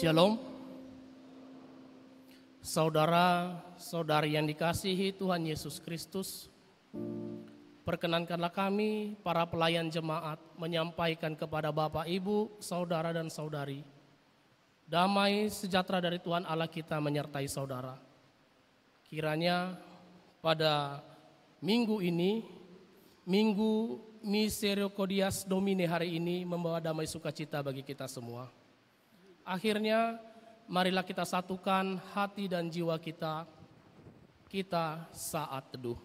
Shalom. Saudara-saudari yang dikasihi Tuhan Yesus Kristus, perkenankanlah kami para pelayan jemaat menyampaikan kepada Bapak, Ibu, saudara dan saudari, damai sejahtera dari Tuhan Allah kita menyertai saudara. Kiranya pada minggu ini, Minggu Misericordis Domini hari ini membawa damai sukacita bagi kita semua. Akhirnya, marilah kita satukan hati dan jiwa kita saat teduh.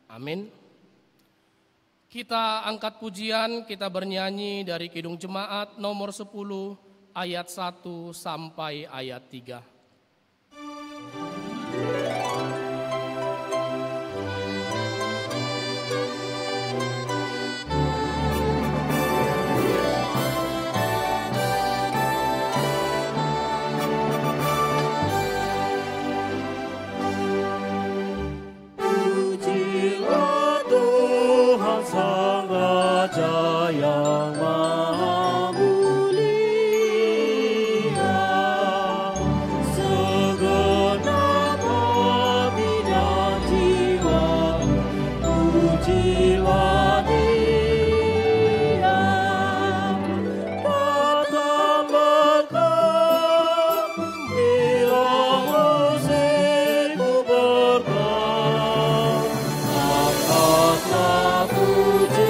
Amin. Kita angkat pujian, kita bernyanyi dari Kidung Jemaat nomor 10 ayat 1 sampai ayat 3. Yang Maha Mulia, segenap hati dan jiwa, pujilah Dia. Katakan bila musikku bergerak, angkatlah puji.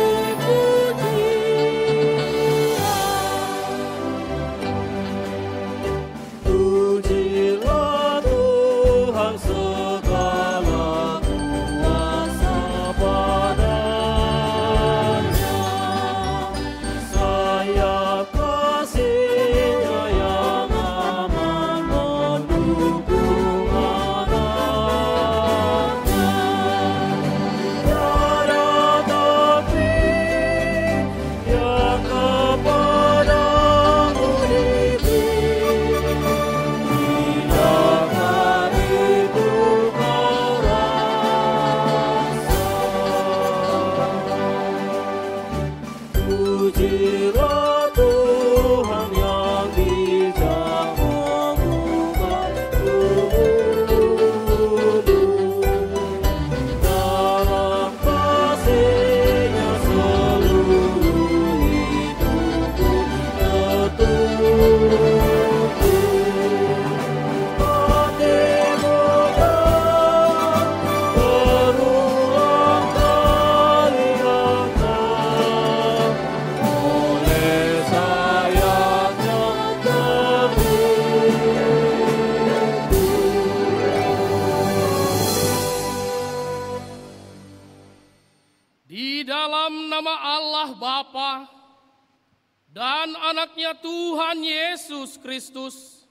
Dan anaknya Tuhan Yesus Kristus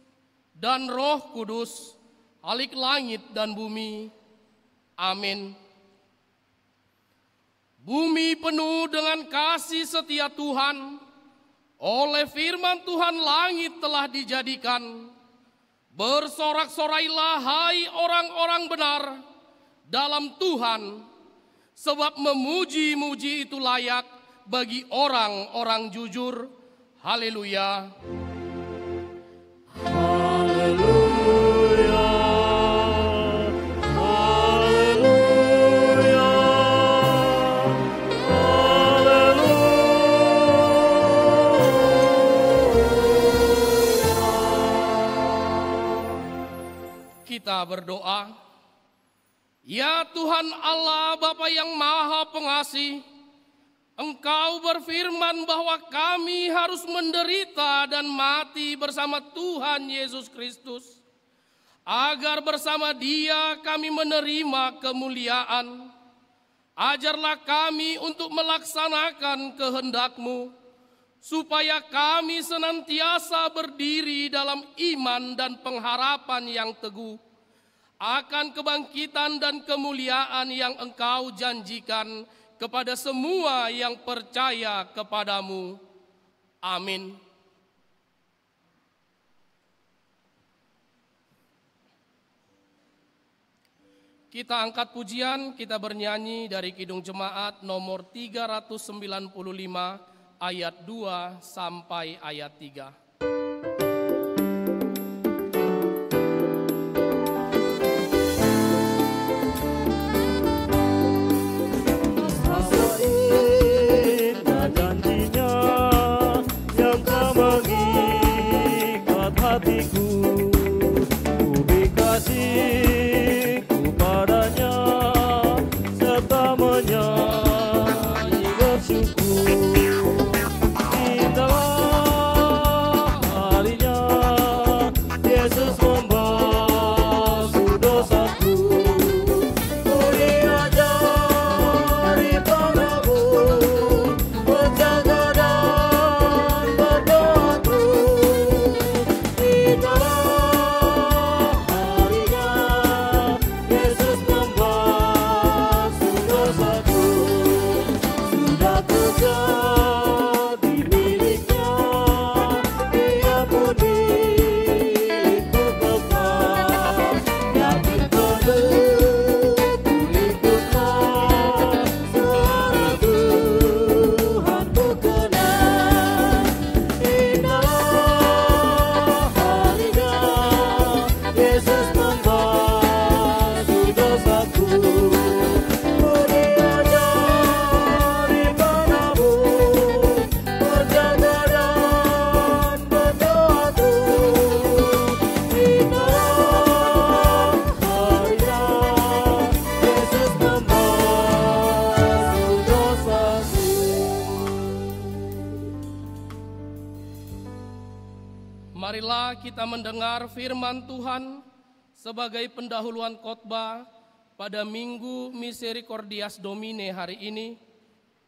dan Roh Kudus, Halik langit dan bumi. Amin. Bumi penuh dengan kasih setia Tuhan, oleh firman Tuhan langit telah dijadikan. Bersorak-sorailah hai orang-orang benar dalam Tuhan, sebab memuji-muji itu layak bagi orang-orang jujur. Haleluya. Haleluya. Haleluya. Haleluya. Kita berdoa. Ya Tuhan Allah Bapa yang Maha Pengasih, Engkau berfirman bahwa kami harus menderita dan mati bersama Tuhan Yesus Kristus, agar bersama Dia kami menerima kemuliaan. Ajarlah kami untuk melaksanakan kehendak-Mu, supaya kami senantiasa berdiri dalam iman dan pengharapan yang teguh akan kebangkitan dan kemuliaan yang Engkau janjikan kepada semua yang percaya kepadamu. Amin. Kita angkat pujian, kita bernyanyi dari Kidung Jemaat nomor 395 ayat 2 sampai ayat 3. Marilah kita mendengar firman Tuhan sebagai pendahuluan khotbah pada Minggu Misericordias Domine hari ini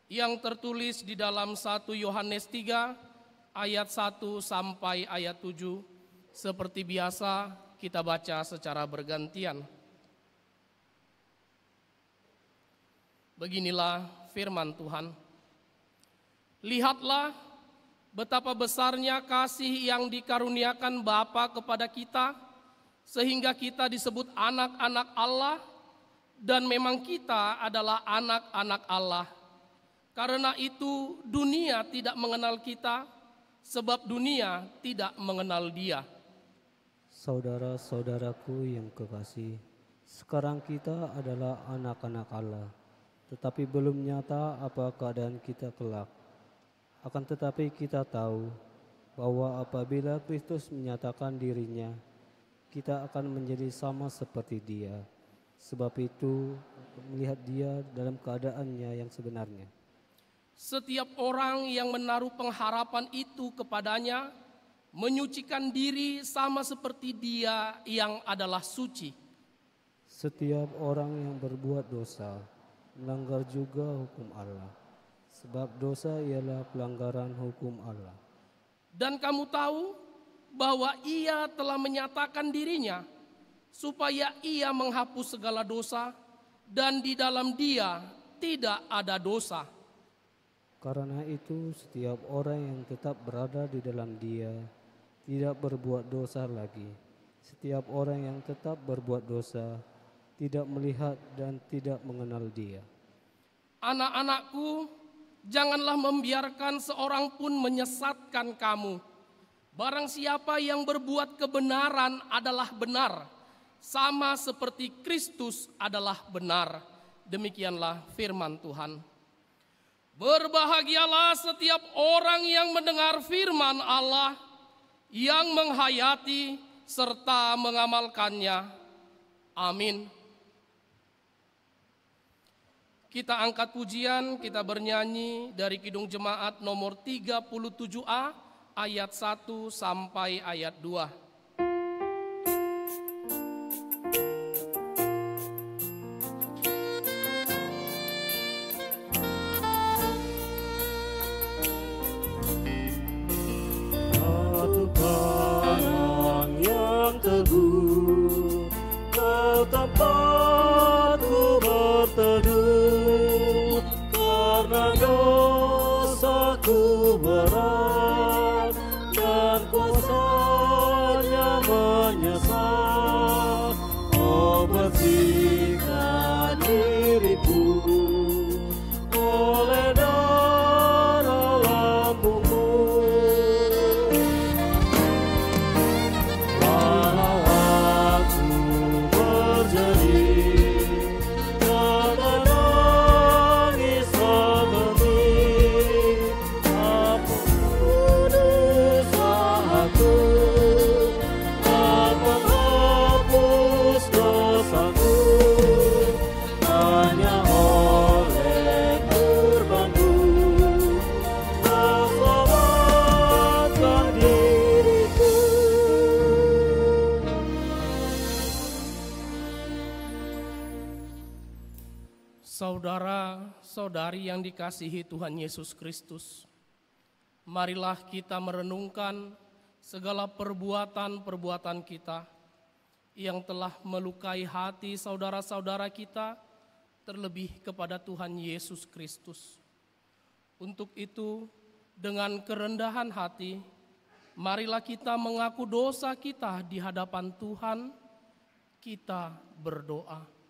yang tertulis di dalam 1 Yohanes 3 ayat 1 sampai ayat 7. Seperti biasa kita baca secara bergantian. Beginilah firman Tuhan. Lihatlah betapa besarnya kasih yang dikaruniakan Bapa kepada kita, sehingga kita disebut anak-anak Allah, dan memang kita adalah anak-anak Allah. Karena itu dunia tidak mengenal kita, sebab dunia tidak mengenal Dia. Saudara-saudaraku yang kekasih, sekarang kita adalah anak-anak Allah, tetapi belum nyata apa keadaan kita kelak. Akan tetapi kita tahu bahwa apabila Kristus menyatakan dirinya, kita akan menjadi sama seperti Dia. Sebab itu, melihat Dia dalam keadaannya yang sebenarnya. Setiap orang yang menaruh pengharapan itu kepadanya, menyucikan diri sama seperti Dia yang adalah suci. Setiap orang yang berbuat dosa, melanggar juga hukum Allah. Sebab dosa ialah pelanggaran hukum Allah. Dan kamu tahu bahwa Ia telah menyatakan dirinya supaya Ia menghapus segala dosa, dan di dalam Dia tidak ada dosa. Karena itu setiap orang yang tetap berada di dalam Dia tidak berbuat dosa lagi. Setiap orang yang tetap berbuat dosa tidak melihat dan tidak mengenal Dia. Anak-anakku, janganlah membiarkan seorang pun menyesatkan kamu. Barang siapa yang berbuat kebenaran adalah benar, sama seperti Kristus adalah benar. Demikianlah firman Tuhan. Berbahagialah setiap orang yang mendengar firman Allah, yang menghayati serta mengamalkannya. Amin. Kita angkat pujian, kita bernyanyi dari Kidung Jemaat nomor 37A ayat 1 sampai ayat 2. Satu kanan yang teguh, ke tempatku berteduh, Saudara-saudari yang dikasihi Tuhan Yesus Kristus, marilah kita merenungkan segala perbuatan-perbuatan kita yang telah melukai hati saudara-saudara kita, terlebih kepada Tuhan Yesus Kristus. Untuk itu, dengan kerendahan hati, marilah kita mengaku dosa kita di hadapan Tuhan. Kita berdoa.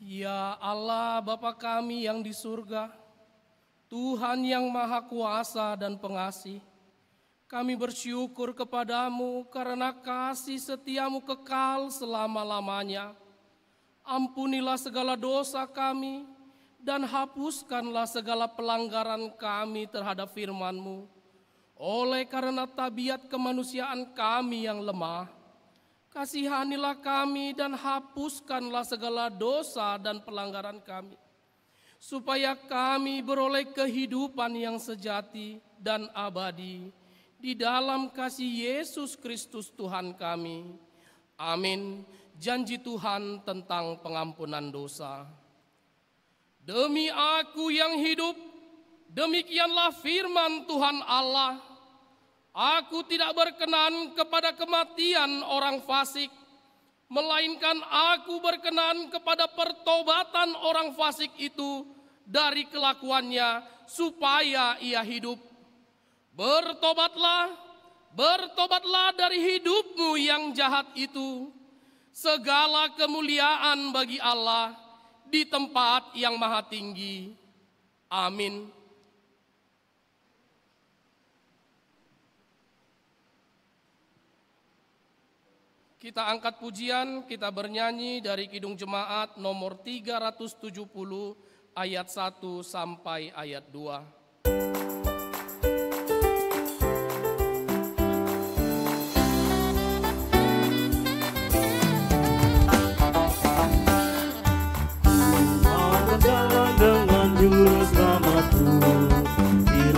Ya Allah, Bapa kami yang di surga, Tuhan yang Maha Kuasa dan Pengasih, kami bersyukur kepadamu karena kasih setiamu kekal selama-lamanya. Ampunilah segala dosa kami dan hapuskanlah segala pelanggaran kami terhadap firman-Mu. Oleh karena tabiat kemanusiaan kami yang lemah, kasihanilah kami dan hapuskanlah segala dosa dan pelanggaran kami, supaya kami beroleh kehidupan yang sejati dan abadi di dalam kasih Yesus Kristus Tuhan kami. Amin. Janji Tuhan tentang pengampunan dosa. Demi aku yang hidup, demikianlah firman Tuhan Allah, aku tidak berkenan kepada kematian orang fasik, melainkan aku berkenan kepada pertobatan orang fasik itu dari kelakuannya supaya ia hidup. Bertobatlah, bertobatlah dari hidupmu yang jahat itu. Segala kemuliaan bagi Allah di tempat yang maha tinggi. Amin. Kita angkat pujian, kita bernyanyi dari Kidung Jemaat nomor 370 ayat 1 sampai ayat 2.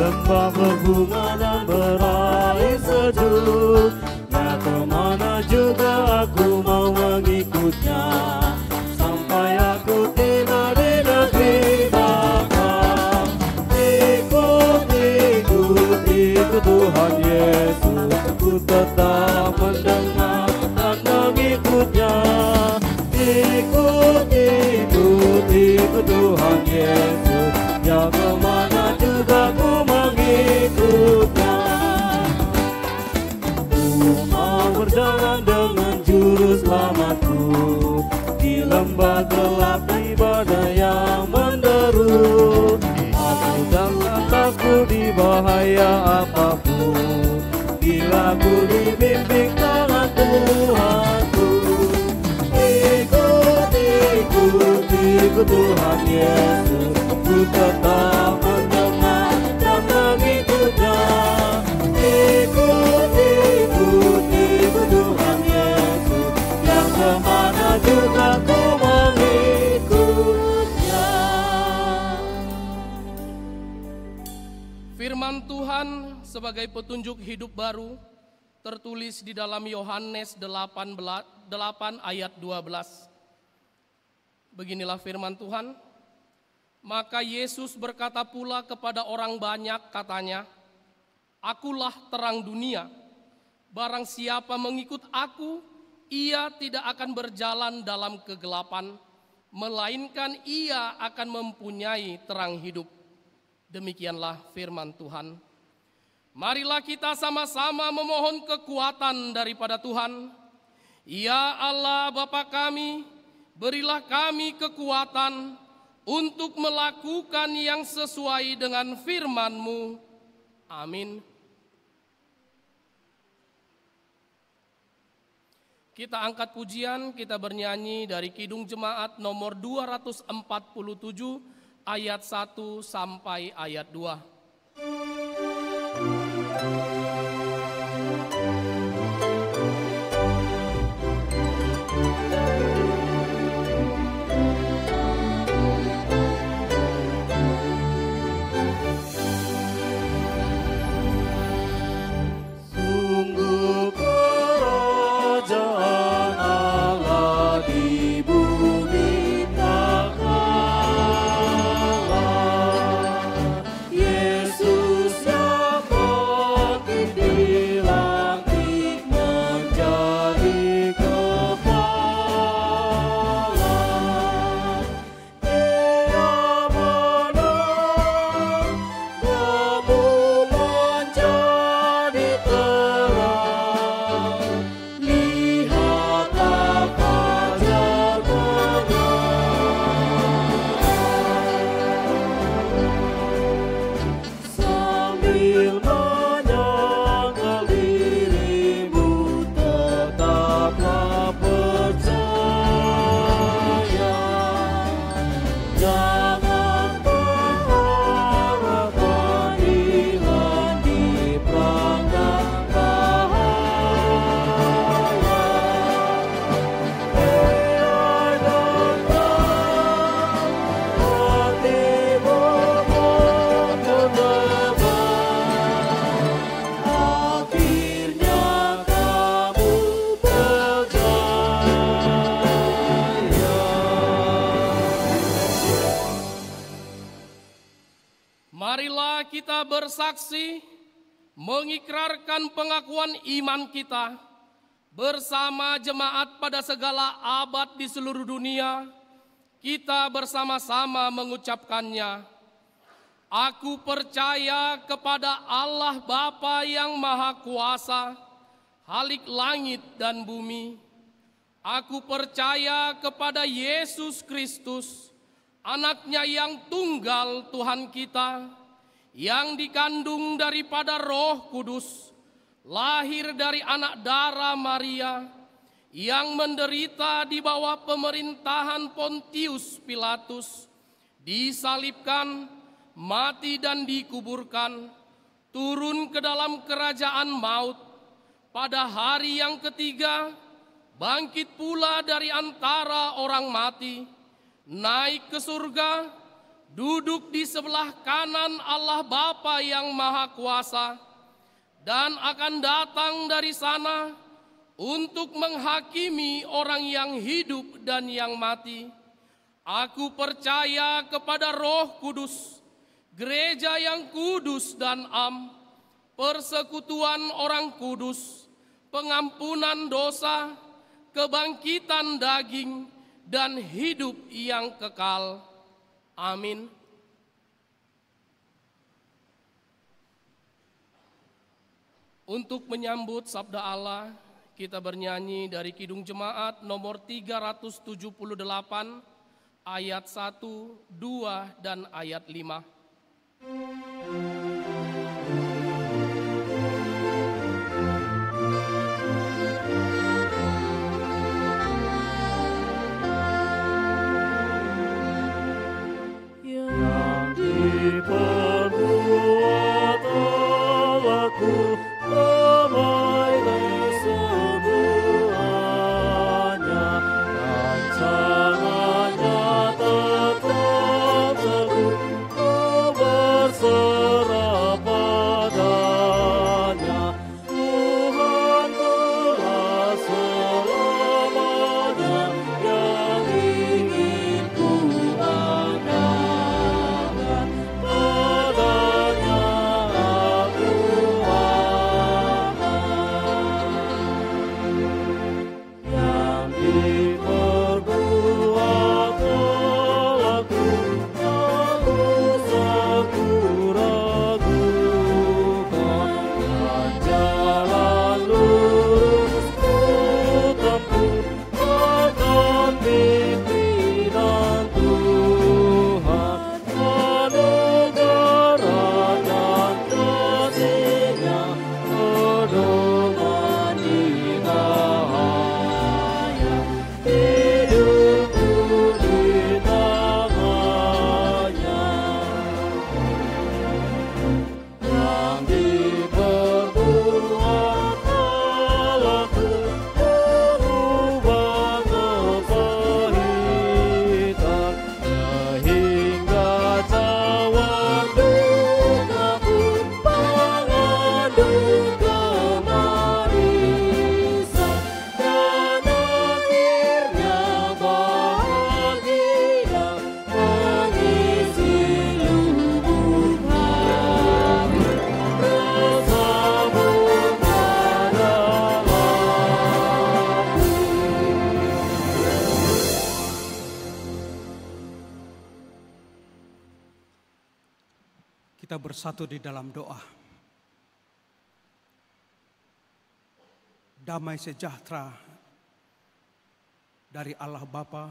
Lembah berbunga dan berair sejuk, nah kemana juga aku mau mengikutnya, sampai aku tiba di negeri Bapa. Ikut, ikut, ikut Tuhan Yesus, ku tetap mendengar dan mengikutnya. Ikut, ikut, ikut Tuhan Yesus, ya kemana juga ku mengikutnya. Ku mau berjalan dengan juru selamatku di lembah gelap ibadah yang menderu. Aku jangan takut di bahaya apapun, bila ku dibimbing tangan Tuhanku. Ikut, ikut, ikut Tuhan Yesus, ku tetap mendengar dan mengikutnya. Ikut, ikut, ikut Tuhan Yesus, yang kemana juga ku mengikutnya. Firman Tuhan sebagai petunjuk hidup baru tertulis di dalam Yohanes 8 ayat 12. Beginilah firman Tuhan. Maka Yesus berkata pula kepada orang banyak, katanya, "Akulah terang dunia. Barang siapa mengikut aku, ia tidak akan berjalan dalam kegelapan, melainkan ia akan mempunyai terang hidup." Demikianlah firman Tuhan. Marilah kita sama-sama memohon kekuatan daripada Tuhan. Ya Allah Bapa kami, berilah kami kekuatan untuk melakukan yang sesuai dengan firman-Mu. Amin. Kita angkat pujian, kita bernyanyi dari Kidung Jemaat nomor 247 ayat 1 sampai ayat 2. Marilah kita bersaksi, mengikrarkan pengakuan iman kita bersama jemaat pada segala abad di seluruh dunia. Kita bersama-sama mengucapkannya. Aku percaya kepada Allah Bapa yang Maha Kuasa, Khalik langit dan bumi. Aku percaya kepada Yesus Kristus, Anaknya yang tunggal Tuhan kita, yang dikandung daripada Roh Kudus, lahir dari anak darah Maria, yang menderita di bawah pemerintahan Pontius Pilatus, disalibkan, mati dan dikuburkan, turun ke dalam kerajaan maut, pada hari yang ketiga bangkit pula dari antara orang mati, naik ke surga, duduk di sebelah kanan Allah Bapa yang Maha Kuasa, dan akan datang dari sana untuk menghakimi orang yang hidup dan yang mati. Aku percaya kepada Roh Kudus, gereja yang kudus dan am, persekutuan orang kudus, pengampunan dosa, kebangkitan daging, dan hidup yang kekal. Amin. Untuk menyambut sabda Allah, kita bernyanyi dari Kidung Jemaat nomor 378 ayat 1, 2, dan ayat 5. Diperbuat Allahku damai semuanya, rancangannya tetap teguh, ku bersama. Kita bersatu di dalam doa. Damai sejahtera dari Allah Bapa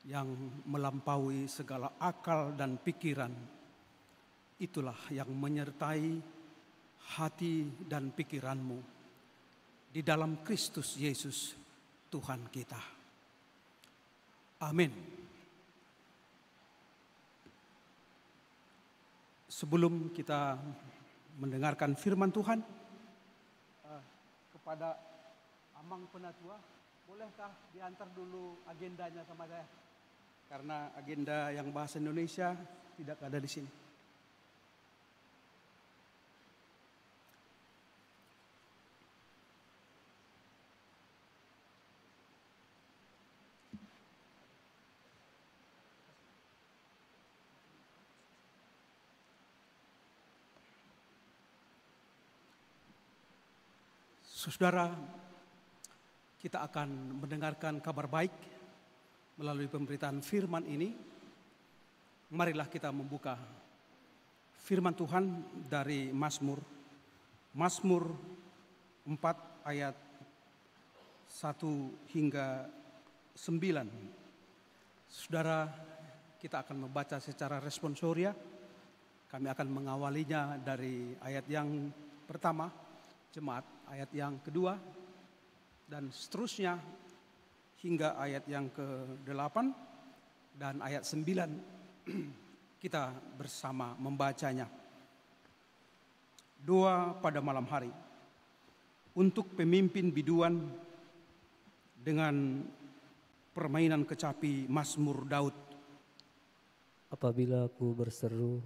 yang melampaui segala akal dan pikiran, itulah yang menyertai hati dan pikiranmu di dalam Kristus Yesus Tuhan kita. Amin. Sebelum kita mendengarkan firman Tuhan, kepada Amang Penatua, bolehkah diantar dulu agendanya sama saya? Karena agenda yang bahasa Indonesia tidak ada di sini. Saudara, kita akan mendengarkan kabar baik melalui pemberitaan firman ini. Marilah kita membuka firman Tuhan dari Mazmur 4 ayat 1 hingga 9. Saudara, kita akan membaca secara responsoria. Kami akan mengawalinya dari ayat yang pertama, jemaat, ayat yang kedua, dan seterusnya hingga ayat yang ke-8 dan ayat 9 kita bersama membacanya. Doa pada malam hari untuk pemimpin biduan dengan permainan kecapi Mazmur Daud. Apabila aku berseru,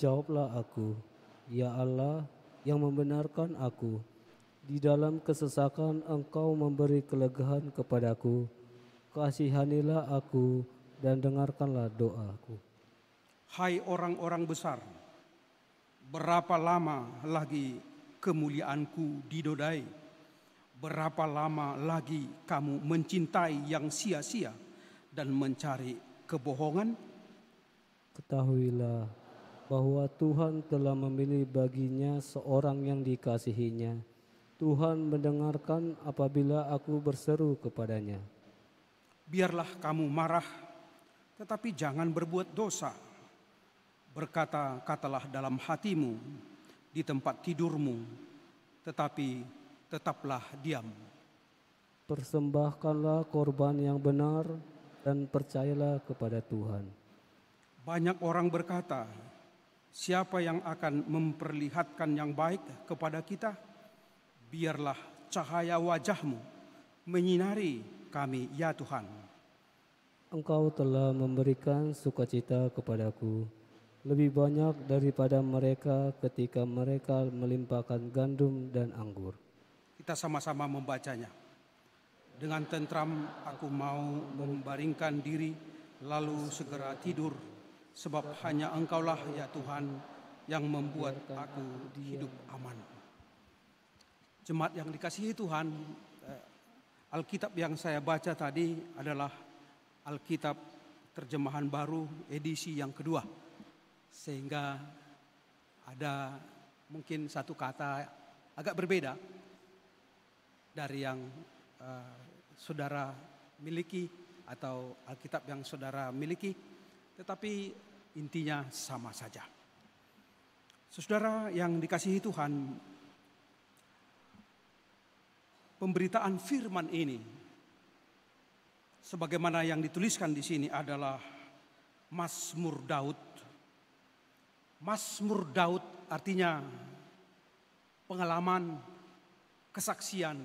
jawablah aku, ya Allah yang membenarkan aku. Di dalam kesesakan Engkau memberi kelegaan kepadaku. Kasihanilah aku dan dengarkanlah doaku. Hai orang-orang besar, berapa lama lagi kemuliaanku dinodai? Berapa lama lagi kamu mencintai yang sia-sia dan mencari kebohongan? Ketahuilah bahwa Tuhan telah memilih baginya seorang yang dikasihinya. Tuhan mendengarkan apabila aku berseru kepadanya. Biarlah kamu marah, tetapi jangan berbuat dosa. Berkata-katalah dalam hatimu, di tempat tidurmu, tetapi tetaplah diam. Persembahkanlah korban yang benar dan percayalah kepada Tuhan. Banyak orang berkata, siapa yang akan memperlihatkan yang baik kepada kita? Biarlah cahaya wajah-Mu menyinari kami, ya Tuhan. Engkau telah memberikan sukacita kepadaku, lebih banyak daripada mereka ketika mereka melimpahkan gandum dan anggur. Kita sama-sama membacanya. Dengan tentram aku mau membaringkan diri, lalu segera tidur, sebab hanya Engkaulah ya Tuhan yang membuat aku hidup aman. Jemaat yang dikasihi Tuhan, Alkitab yang saya baca tadi adalah Alkitab terjemahan baru edisi yang kedua. Sehingga ada mungkin satu kata agak berbeda dari yang saudara miliki atau Alkitab yang saudara miliki, tetapi intinya sama saja. Saudara yang dikasihi Tuhan, pemberitaan firman ini sebagaimana yang dituliskan di sini adalah Mazmur Daud. Mazmur Daud artinya pengalaman, kesaksian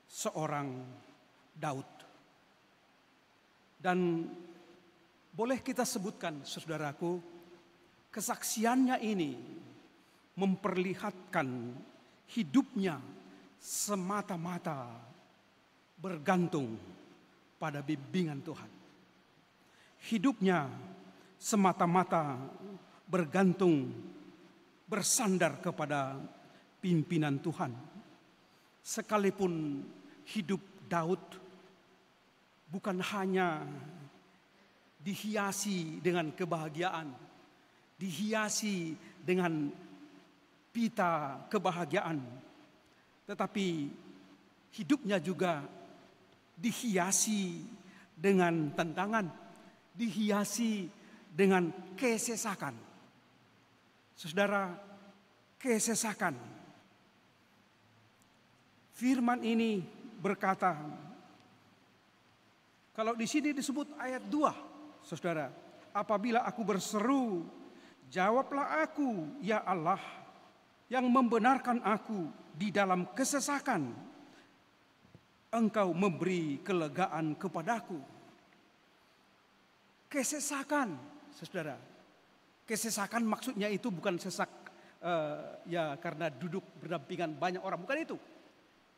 seorang Daud. Dan boleh kita sebutkan, saudaraku, kesaksiannya ini memperlihatkan hidupnya semata-mata bergantung pada bimbingan Tuhan. Hidupnya semata-mata bergantung, bersandar kepada pimpinan Tuhan. Sekalipun hidup Daud bukan hanya dihiasi dengan kebahagiaan, dihiasi dengan pita kebahagiaan, tetapi hidupnya juga dihiasi dengan tantangan, dihiasi dengan kesesakan. Saudara, kesesakan. Firman ini berkata, kalau di sini disebut ayat 2, saudara, apabila aku berseru, jawablah aku, ya Allah, yang membenarkan aku di dalam kesesakan. Engkau memberi kelegaan kepadaku. Kesesakan, saudara. Kesesakan maksudnya itu bukan sesak ya karena duduk berdampingan banyak orang, bukan itu.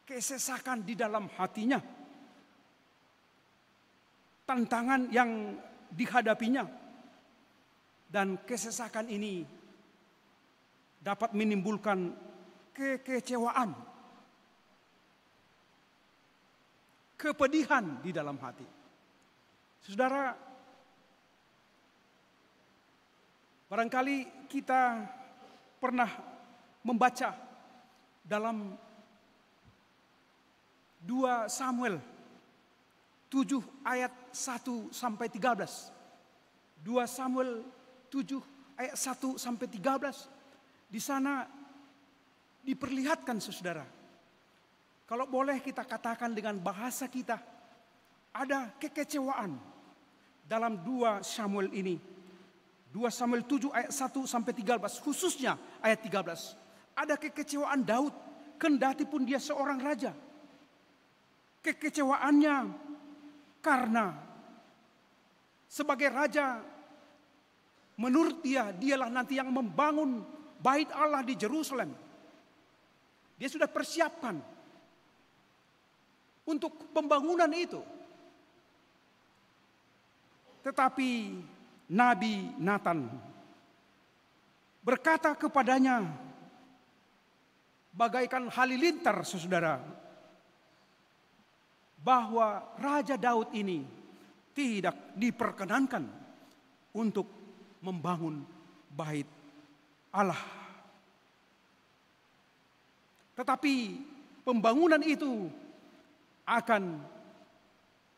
Kesesakan di dalam hatinya. Tantangan yang dihadapinya. Dan kesesakan ini dapat menimbulkan kekecewaan, kepedihan di dalam hati. Saudara, barangkali kita pernah membaca dalam 2 Samuel 7 ayat 1 sampai 13. 2 Samuel 7 ayat 1 sampai 13. Di sana diperlihatkan, saudara, kalau boleh kita katakan dengan bahasa kita, ada kekecewaan dalam 2 Samuel ini. 2 Samuel 7 ayat 1 sampai 13, khususnya ayat 13. Ada kekecewaan Daud, kendati pun dia seorang raja. Kekecewaannya karena sebagai raja, menurut dia, dialah nanti yang membangun bait Allah di Jerusalem. Dia sudah persiapkan untuk pembangunan itu. Tetapi Nabi Nathan berkata kepadanya, bagaikan halilintar, saudara, bahwa Raja Daud ini tidak diperkenankan untuk membangun bait Allah. Tetapi pembangunan itu akan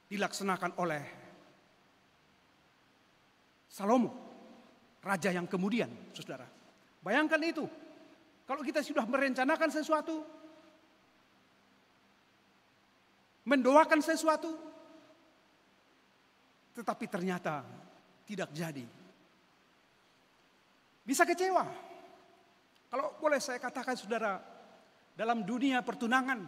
dilaksanakan oleh Salomo, raja yang kemudian, saudara. Bayangkan itu, kalau kita sudah merencanakan sesuatu, mendoakan sesuatu, tetapi ternyata tidak jadi. Bisa kecewa. Kalau boleh saya katakan, saudara, dalam dunia pertunangan,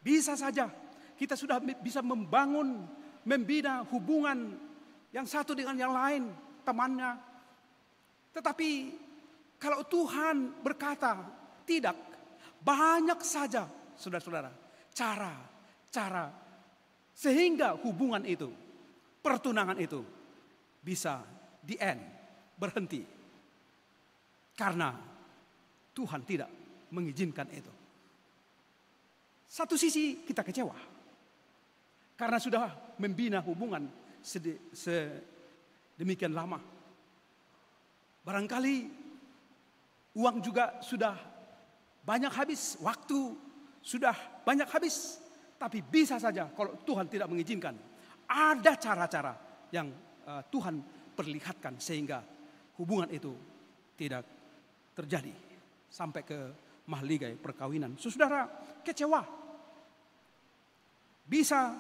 bisa saja kita sudah bisa membangun, membina hubungan yang satu dengan yang lain, temannya. Tetapi kalau Tuhan berkata tidak, banyak saja, saudara-saudara, cara sehingga hubungan itu, pertunangan itu bisa berhenti. Karena Tuhan tidak mengizinkan itu. Satu sisi kita kecewa karena sudah membina hubungan sedemikian lama. Barangkali uang juga sudah banyak habis, waktu sudah banyak habis. Tapi bisa saja kalau Tuhan tidak mengizinkan, ada cara-cara yang Tuhan perlihatkan sehingga hubungan itu tidak terjadi sampai ke mahligai perkawinan. Saudara, kecewa bisa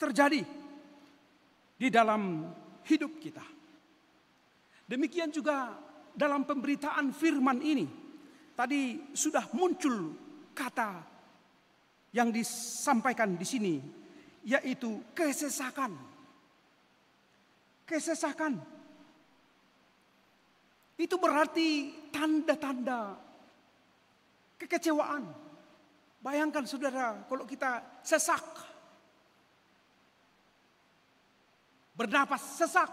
terjadi di dalam hidup kita. Demikian juga dalam pemberitaan firman ini. Tadi sudah muncul kata yang disampaikan di sini, yaitu kesesakan. Kesesakan. Itu berarti tanda-tanda kekecewaan. Bayangkan, saudara, kalau kita sesak, bernapas sesak,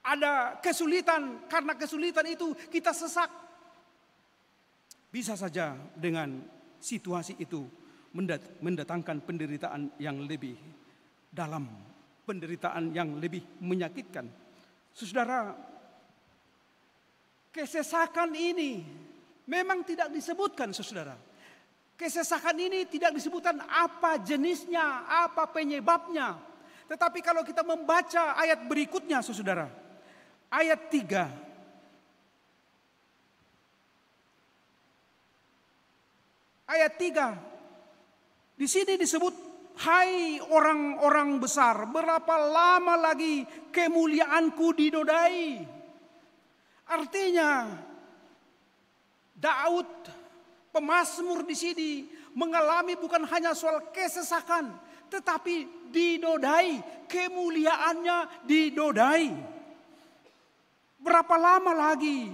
ada kesulitan, karena kesulitan itu kita sesak. Bisa saja dengan situasi itu mendatangkan penderitaan yang lebih dalam, penderitaan yang lebih menyakitkan. Saudara, kesesakan ini memang tidak disebutkan, saudara. Kesesakan ini tidak disebutkan apa jenisnya, apa penyebabnya. Tetapi kalau kita membaca ayat berikutnya, saudara, ayat 3. Ayat 3. Di sini disebut, hai orang-orang besar, berapa lama lagi kemuliaanku dinodai. Artinya Daud pemazmur di sini mengalami bukan hanya soal kesesakan, tetapi dinodai, kemuliaannya dinodai. Berapa lama lagi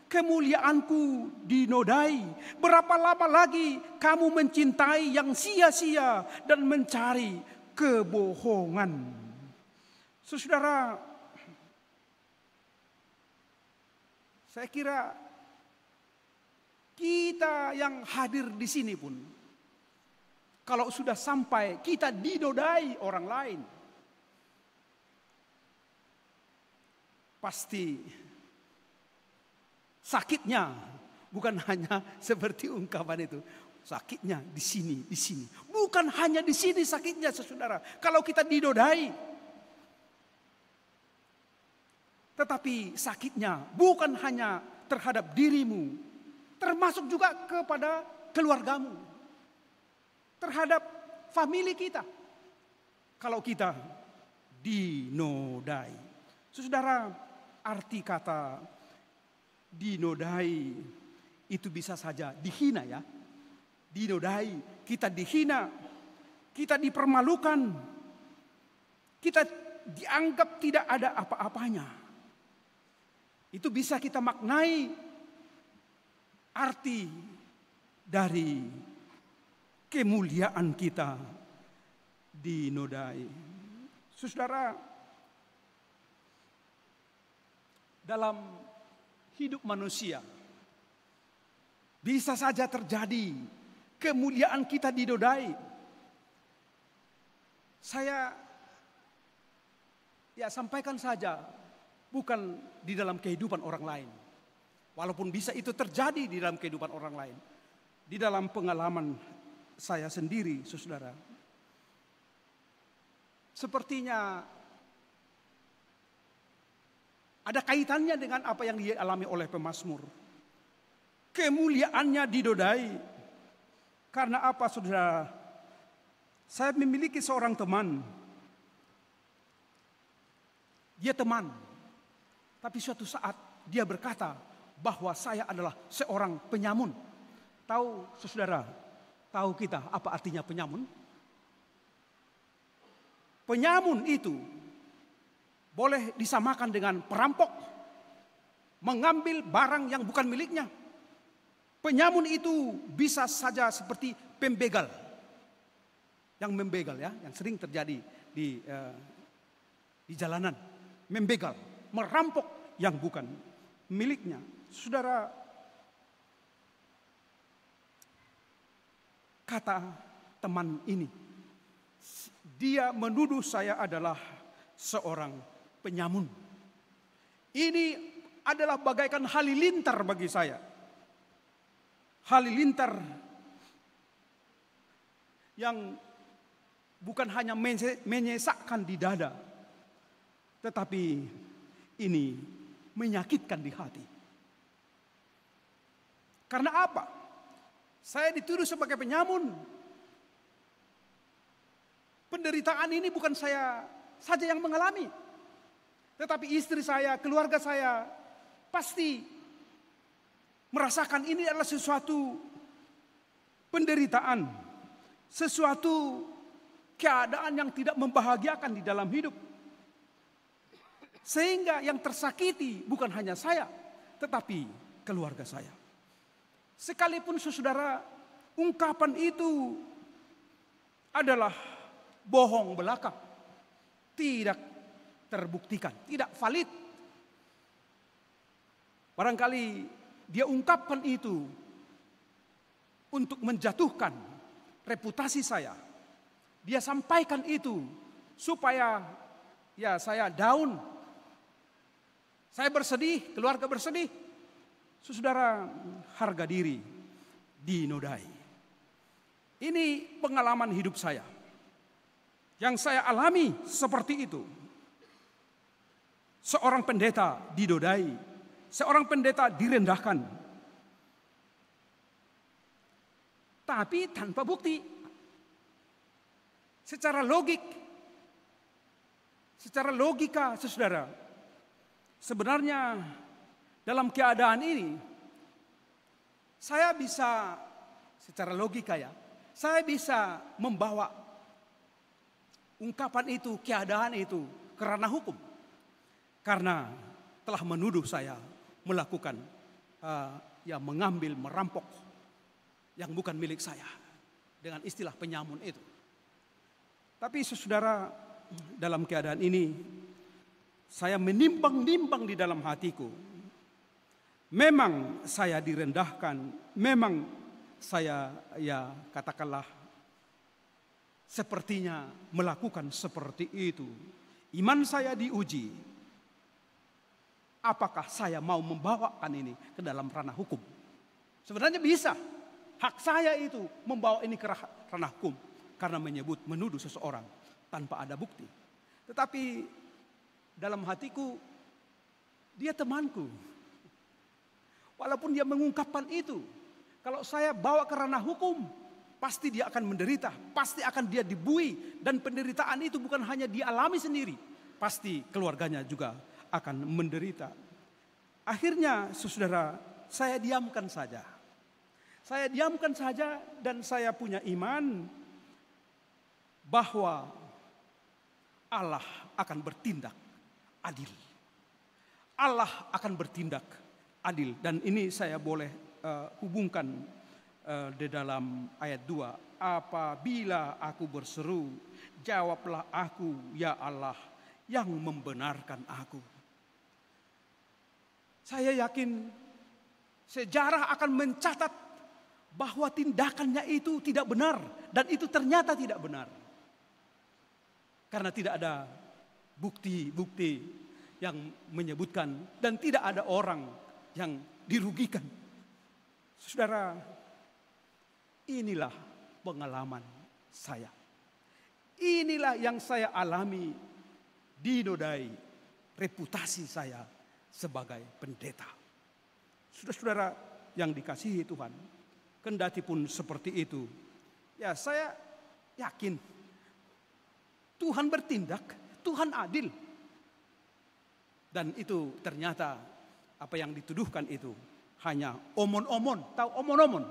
kemuliaanku dinodai? Berapa lama lagi kamu mencintai yang sia-sia dan mencari kebohongan? Saudara, saya kira kita yang hadir di sini pun, kalau sudah sampai kita dinodai orang lain, pasti sakitnya bukan hanya seperti ungkapan itu. Sakitnya di sini, di sini. Bukan hanya di sini sakitnya, saudara. Kalau kita dinodai, tetapi sakitnya bukan hanya terhadap dirimu, termasuk juga kepada keluargamu, terhadap famili kita. Kalau kita dinodai, saudara, arti kata dinodai itu bisa saja dihina ya. Dinodai, kita dihina, kita dipermalukan, kita dianggap tidak ada apa-apanya. Itu bisa kita maknai arti dari kemuliaan kita dinodai. Saudara, dalam hidup manusia bisa saja terjadi kemuliaan kita dinodai. Saya sampaikan saja, bukan di dalam kehidupan orang lain. Walaupun bisa itu terjadi di dalam kehidupan orang lain. Di dalam pengalaman saya sendiri, saudara. Sepertinya ada kaitannya dengan apa yang dialami oleh pemazmur. Kemuliaannya dinodai. Karena apa, saudara? Saya memiliki seorang teman. Dia teman. Tapi suatu saat dia berkata bahwa saya adalah seorang penyamun. Tahu, saudara? Tahu kita apa artinya penyamun? Penyamun itu boleh disamakan dengan perampok, mengambil barang yang bukan miliknya. Penyamun itu bisa saja seperti pembegal, yang membegal ya, yang sering terjadi di jalanan, membegal, merampok yang bukan miliknya. Saudara, kata teman ini, dia menuduh saya adalah seorang penyamun. Ini adalah bagaikan halilintar bagi saya. Halilintar yang bukan hanya menyesakkan di dada, tetapi ini menyakitkan di hati. Karena apa? Saya dituduh sebagai penyamun. Penderitaan ini bukan saya saja yang mengalami, tetapi istri saya, keluarga saya pasti merasakan ini adalah sesuatu penderitaan, sesuatu keadaan yang tidak membahagiakan di dalam hidup. Sehingga yang tersakiti bukan hanya saya, tetapi keluarga saya. Sekalipun saudara, ungkapan itu adalah bohong belaka, tidak terbuktikan, tidak valid. Barangkali dia ungkapkan itu untuk menjatuhkan reputasi saya. Dia sampaikan itu supaya saya down, saya bersedih, keluarga bersedih. Saudara, harga diri dinodai. Ini pengalaman hidup saya. Yang saya alami seperti itu. Seorang pendeta dinodai, seorang pendeta direndahkan. Tapi tanpa bukti. Secara logika, saudara, sebenarnya dalam keadaan ini, saya bisa, secara logika ya, saya bisa membawa ungkapan itu, keadaan itu ke ranah hukum. Karena telah menuduh saya melakukan, mengambil, merampok yang bukan milik saya. Dengan istilah penyamun itu. Tapi saudara, dalam keadaan ini, saya menimbang-nimbang di dalam hatiku. Memang saya direndahkan, memang saya katakanlah sepertinya melakukan seperti itu. Iman saya diuji. Apakah saya mau membawakan ini ke dalam ranah hukum? Sebenarnya bisa. Hak saya itu membawa ini ke ranah hukum. Karena menuduh seseorang tanpa ada bukti. Tetapi dalam hatiku, dia temanku. Walaupun dia mengungkapkan itu, kalau saya bawa ke ranah hukum, pasti dia akan menderita, pasti akan dia dibui. Dan penderitaan itu bukan hanya dialami sendiri, pasti keluarganya juga akan menderita. Akhirnya, saudara, saya diamkan saja. Saya diamkan saja dan saya punya iman bahwa Allah akan bertindak adil. Allah akan bertindak adil. Dan ini saya boleh hubungkan di dalam ayat 2. Apabila aku berseru, jawablah aku, ya Allah, yang membenarkan aku. Saya yakin sejarah akan mencatat bahwa tindakannya itu tidak benar. Dan itu ternyata tidak benar. Karena tidak ada bukti-bukti yang menyebutkan dan tidak ada orang yang dirugikan. Saudara, inilah pengalaman saya. Inilah yang saya alami, dinodai reputasi saya sebagai pendeta. Saudara-saudara yang dikasihi Tuhan, kendati pun seperti itu, ya saya yakin Tuhan bertindak, Tuhan adil. Dan itu ternyata apa yang dituduhkan itu hanya omon-omon, tahu omon-omon?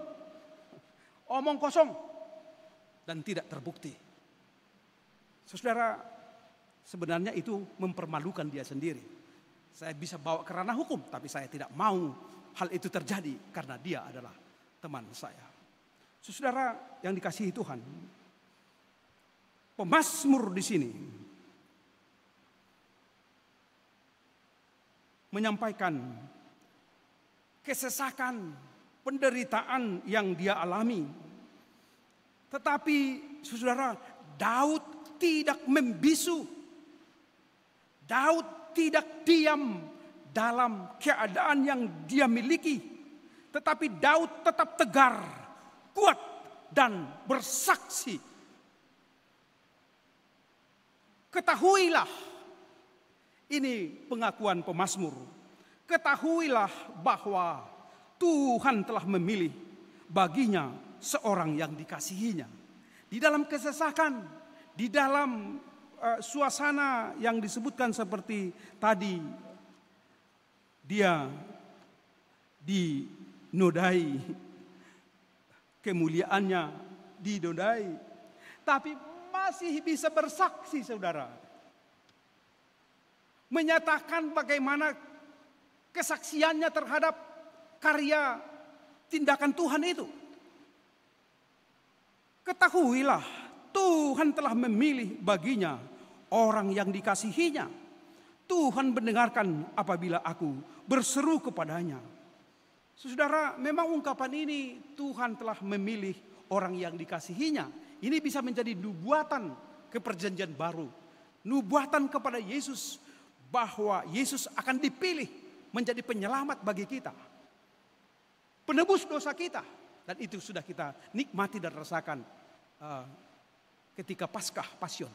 Omong kosong dan tidak terbukti. Saudara, sebenarnya itu mempermalukan dia sendiri. Saya bisa bawa ke ranah hukum, tapi saya tidak mau hal itu terjadi karena dia adalah teman saya. Saudara yang dikasihi Tuhan, pemazmur di sini menyampaikan kesesakan, penderitaan yang dia alami. Tetapi saudara, Daud tidak membisu. Daud tidak diam dalam keadaan yang dia miliki. Tetapi Daud tetap tegar, kuat, dan bersaksi. Ketahuilah, ini pengakuan pemazmur. Ketahuilah bahwa Tuhan telah memilih baginya seorang yang dikasihinya. Di dalam kesesakan, di dalam suasana yang disebutkan seperti tadi, dia dinodai, kemuliaannya dinodai, tapi masih bisa bersaksi, saudara. Menyatakan bagaimana kesaksiannya terhadap karya tindakan Tuhan itu. Ketahuilah, Tuhan telah memilih baginya orang yang dikasihinya. Tuhan mendengarkan apabila aku berseru kepadanya. Saudara, memang ungkapan ini Tuhan telah memilih orang yang dikasihinya. Ini bisa menjadi nubuatan ke perjanjian baru. Nubuatan kepada Yesus bahwa Yesus akan dipilih menjadi penyelamat bagi kita. penebus dosa kita. Dan itu sudah kita nikmati dan rasakan ketika Paskah Pasion.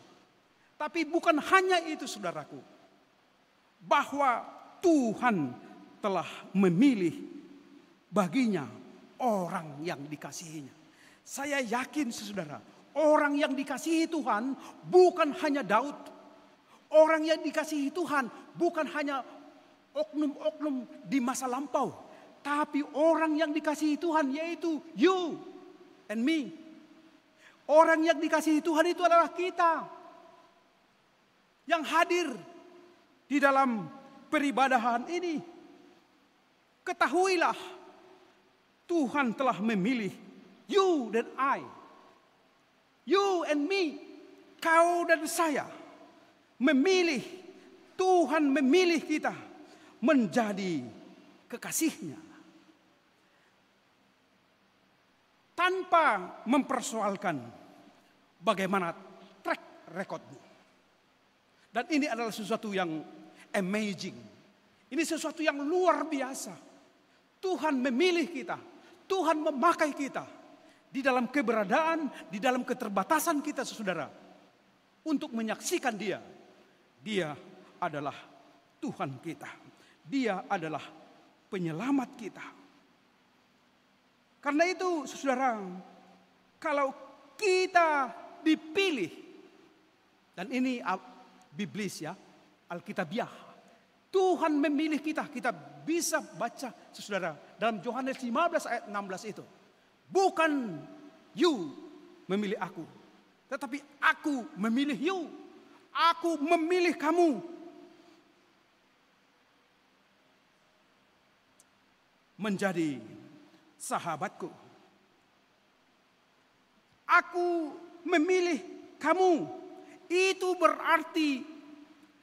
Tapi bukan hanya itu saudaraku, bahwa Tuhan telah memilih baginya orang yang dikasihinya. Saya yakin saudara, orang yang dikasihi Tuhan bukan hanya Daud. Orang yang dikasihi Tuhan bukan hanya oknum-oknum di masa lampau. Tapi orang yang dikasihi Tuhan yaitu you and me. Orang yang dikasihi Tuhan itu adalah kita yang hadir di dalam peribadahan ini. Ketahuilah, Tuhan telah memilih you dan I. You and me, kau dan saya. Memilih, Tuhan memilih kita menjadi kekasihnya. Tanpa mempersoalkan bagaimana track recordmu. Dan ini adalah sesuatu yang amazing. Ini sesuatu yang luar biasa. Tuhan memilih kita. Tuhan memakai kita. Di dalam keberadaan, di dalam keterbatasan kita saudara. Untuk menyaksikan dia. Dia adalah Tuhan kita. Dia adalah penyelamat kita. Karena itu saudara, kalau kita dipilih, dan ini biblis ya, Alkitabiah, Tuhan memilih kita. Kita bisa baca saudara dalam Yohanes 15 ayat 16 itu. Bukan you memilih aku, tetapi aku memilih you. Aku memilih kamu. Menjadi sahabatku. Aku memilih kamu. Itu berarti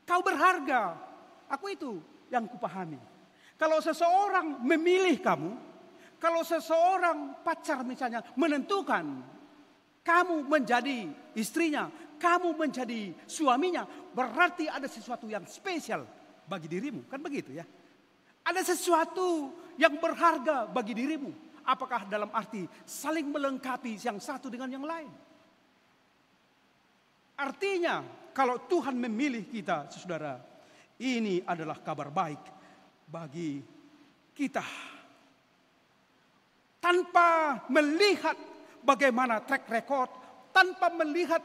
kau berharga. Aku itu yang kupahami. Kalau seseorang memilih kamu, kalau seseorang pacar misalnya menentukan kamu menjadi istrinya, kamu menjadi suaminya, berarti ada sesuatu yang spesial bagi dirimu. Kan begitu ya? Ada sesuatu yang berharga bagi dirimu. Apakah dalam arti saling melengkapi yang satu dengan yang lain? Artinya kalau Tuhan memilih kita saudara, ini adalah kabar baik bagi kita. Tanpa melihat bagaimana track record, tanpa melihat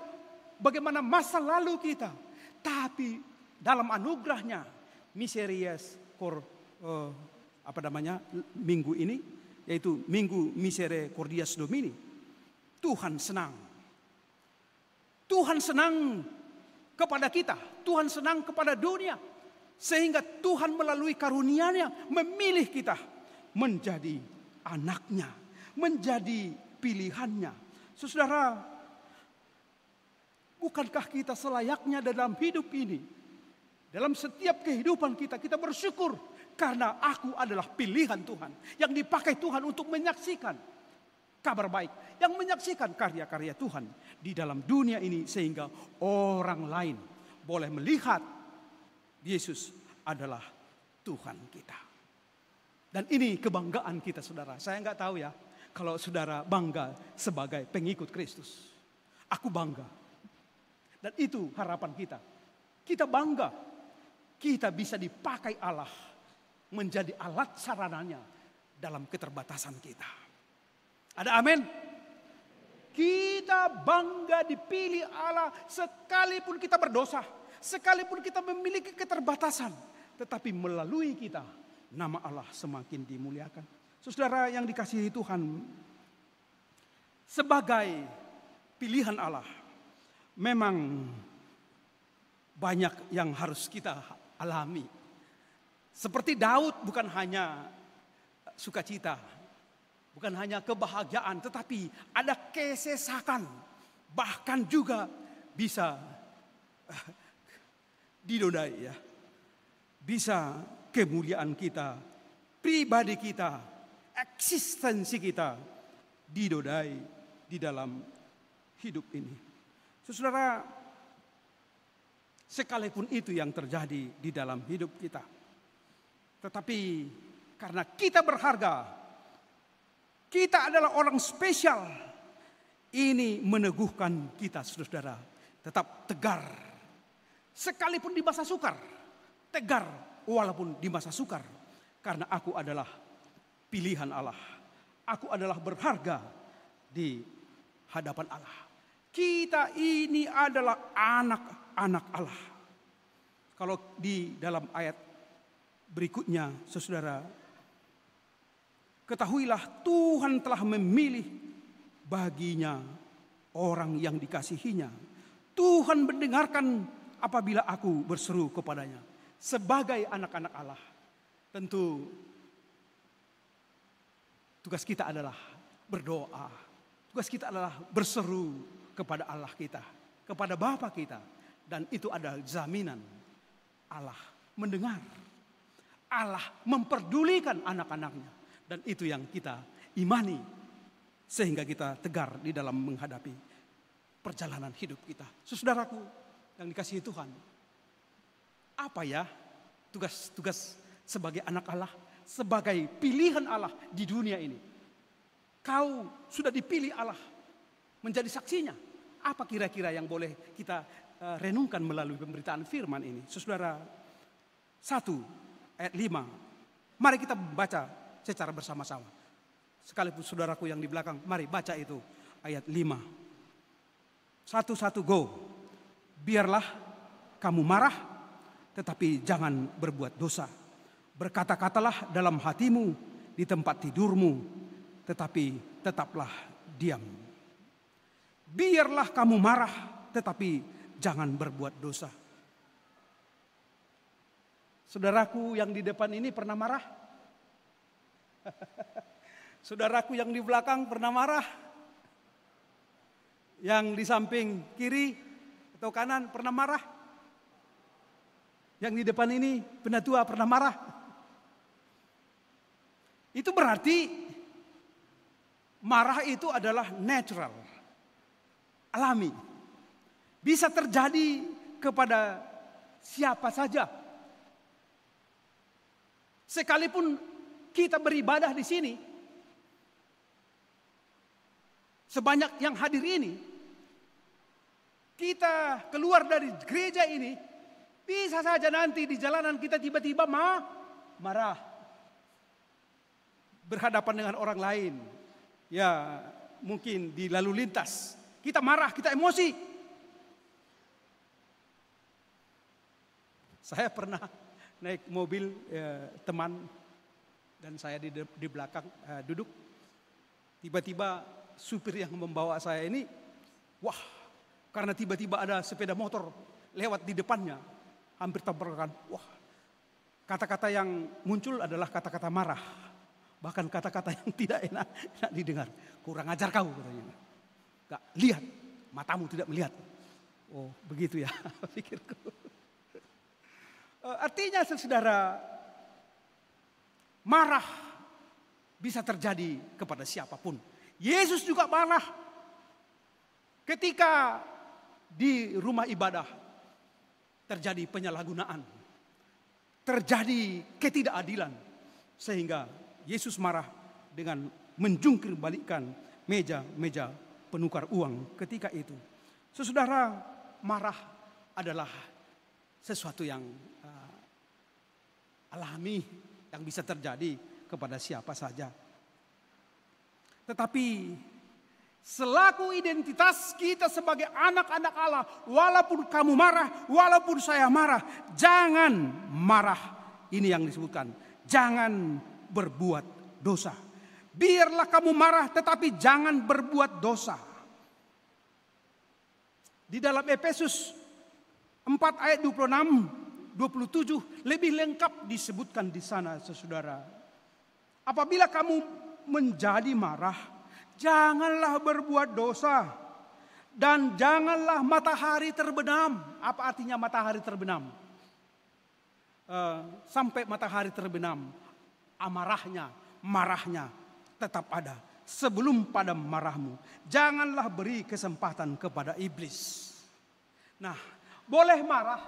bagaimana masa lalu kita, tapi dalam anugerahnya, Miserias minggu ini, yaitu Minggu Misericordias Domini, Tuhan senang. Tuhan senang kepada kita, Tuhan senang kepada dunia, sehingga Tuhan melalui karunia-Nya memilih kita menjadi anaknya, menjadi pilihannya. Saudara, bukankah kita selayaknya dalam hidup ini, dalam setiap kehidupan kita, kita bersyukur karena aku adalah pilihan Tuhan yang dipakai Tuhan untuk menyaksikan kabar baik, yang menyaksikan karya-karya Tuhan di dalam dunia ini, sehingga orang lain boleh melihat Yesus adalah Tuhan kita. Dan ini kebanggaan kita saudara. Saya nggak tahu ya kalau saudara bangga sebagai pengikut Kristus. Aku bangga. Dan itu harapan kita. Kita bangga. Kita bisa dipakai Allah menjadi alat sarananya dalam keterbatasan kita. Ada amin? Kita bangga dipilih Allah sekalipun kita berdosa. Sekalipun kita memiliki keterbatasan. Tetapi melalui kita, nama Allah semakin dimuliakan. Saudara yang dikasihi Tuhan, sebagai pilihan Allah, memang banyak yang harus kita alami. Seperti Daud bukan hanya sukacita, bukan hanya kebahagiaan, tetapi ada kesesakan. Bahkan juga bisa dinodai ya. Bisa kemuliaan kita, pribadi kita, eksistensi kita dinodai di dalam hidup ini. Saudara, sekalipun itu yang terjadi di dalam hidup kita, tetapi karena kita berharga, Kita adalah orang spesial. Ini meneguhkan kita, saudara, tetap tegar. Sekalipun di masa sukar, tegar walaupun di masa sukar. Karena aku adalah pilihan Allah. Aku adalah berharga di hadapan Allah. Kita ini adalah anak-anak Allah. Kalau di dalam ayat berikutnya, saudara, ketahuilah Tuhan telah memilih baginya orang yang dikasihinya. Tuhan mendengarkan apabila aku berseru kepadanya. Sebagai anak-anak Allah, tentu tugas kita adalah berdoa. Tugas kita adalah berseru kepada Allah kita, kepada Bapa kita. Dan itu adalah jaminan Allah mendengar. Allah memperdulikan anak-anaknya. Dan itu yang kita imani. Sehingga kita tegar di dalam menghadapi perjalanan hidup kita. Saudaraku yang dikasihi Tuhan. Apa ya tugas-tugas sebagai anak Allah? Sebagai pilihan Allah di dunia ini. Kau sudah dipilih Allah menjadi saksinya. Apa kira-kira yang boleh kita renungkan melalui pemberitaan firman ini? Saudara, 1 ayat 5. Mari kita baca secara bersama-sama. Sekalipun saudaraku yang di belakang, mari baca itu ayat 5. 1 go. Biarlah kamu marah, tetapi jangan berbuat dosa. Berkata-katalah dalam hatimu di tempat tidurmu, tetapi tetaplah diam. Biarlah kamu marah, tetapi jangan berbuat dosa. Saudaraku yang di depan ini pernah marah? Saudaraku yang di belakang pernah marah? Yang di samping kiri atau kanan pernah marah? Yang di depan ini penatua pernah marah? Itu berarti marah itu adalah natural, alami. Bisa terjadi kepada siapa saja. Sekalipun kita beribadah di sini, sebanyak yang hadir ini, kita keluar dari gereja ini, bisa saja nanti di jalanan kita tiba-tiba marah. Berhadapan dengan orang lain. Ya mungkin di lalu lintas. Kita marah, kita emosi. Saya pernah naik mobil teman dan saya di belakang duduk. Tiba-tiba supir yang membawa saya ini, wah, karena tiba-tiba ada sepeda motor lewat di depannya, hampir tabrakan. Wah, kata-kata yang muncul adalah kata-kata marah. Bahkan kata-kata yang tidak enak didengar. Kurang ajar kau katanya. Gak lihat, matamu tidak melihat. Oh begitu ya pikirku. Artinya saudara, marah bisa terjadi kepada siapapun. Yesus juga marah ketika di rumah ibadah terjadi penyalahgunaan. Terjadi ketidakadilan. Sehingga Yesus marah dengan menjungkir balikkan meja-meja penukar uang ketika itu. Saudara, marah adalah sesuatu yang alami yang bisa terjadi kepada siapa saja. Tetapi selaku identitas kita sebagai anak-anak Allah, walaupun kamu marah, walaupun saya marah, jangan marah. Ini yang disebutkan, jangan berbuat dosa. Biarlah kamu marah tetapi jangan berbuat dosa. Di dalam Efesus 4 ayat 26, 27 lebih lengkap disebutkan di sana saudara. Apabila kamu menjadi marah, janganlah berbuat dosa dan janganlah matahari terbenam. Apa artinya matahari terbenam? Sampai matahari terbenam, amarahnya, marahnya tetap ada. Sebelum padam marahmu, janganlah beri kesempatan kepada iblis. Nah, boleh marah,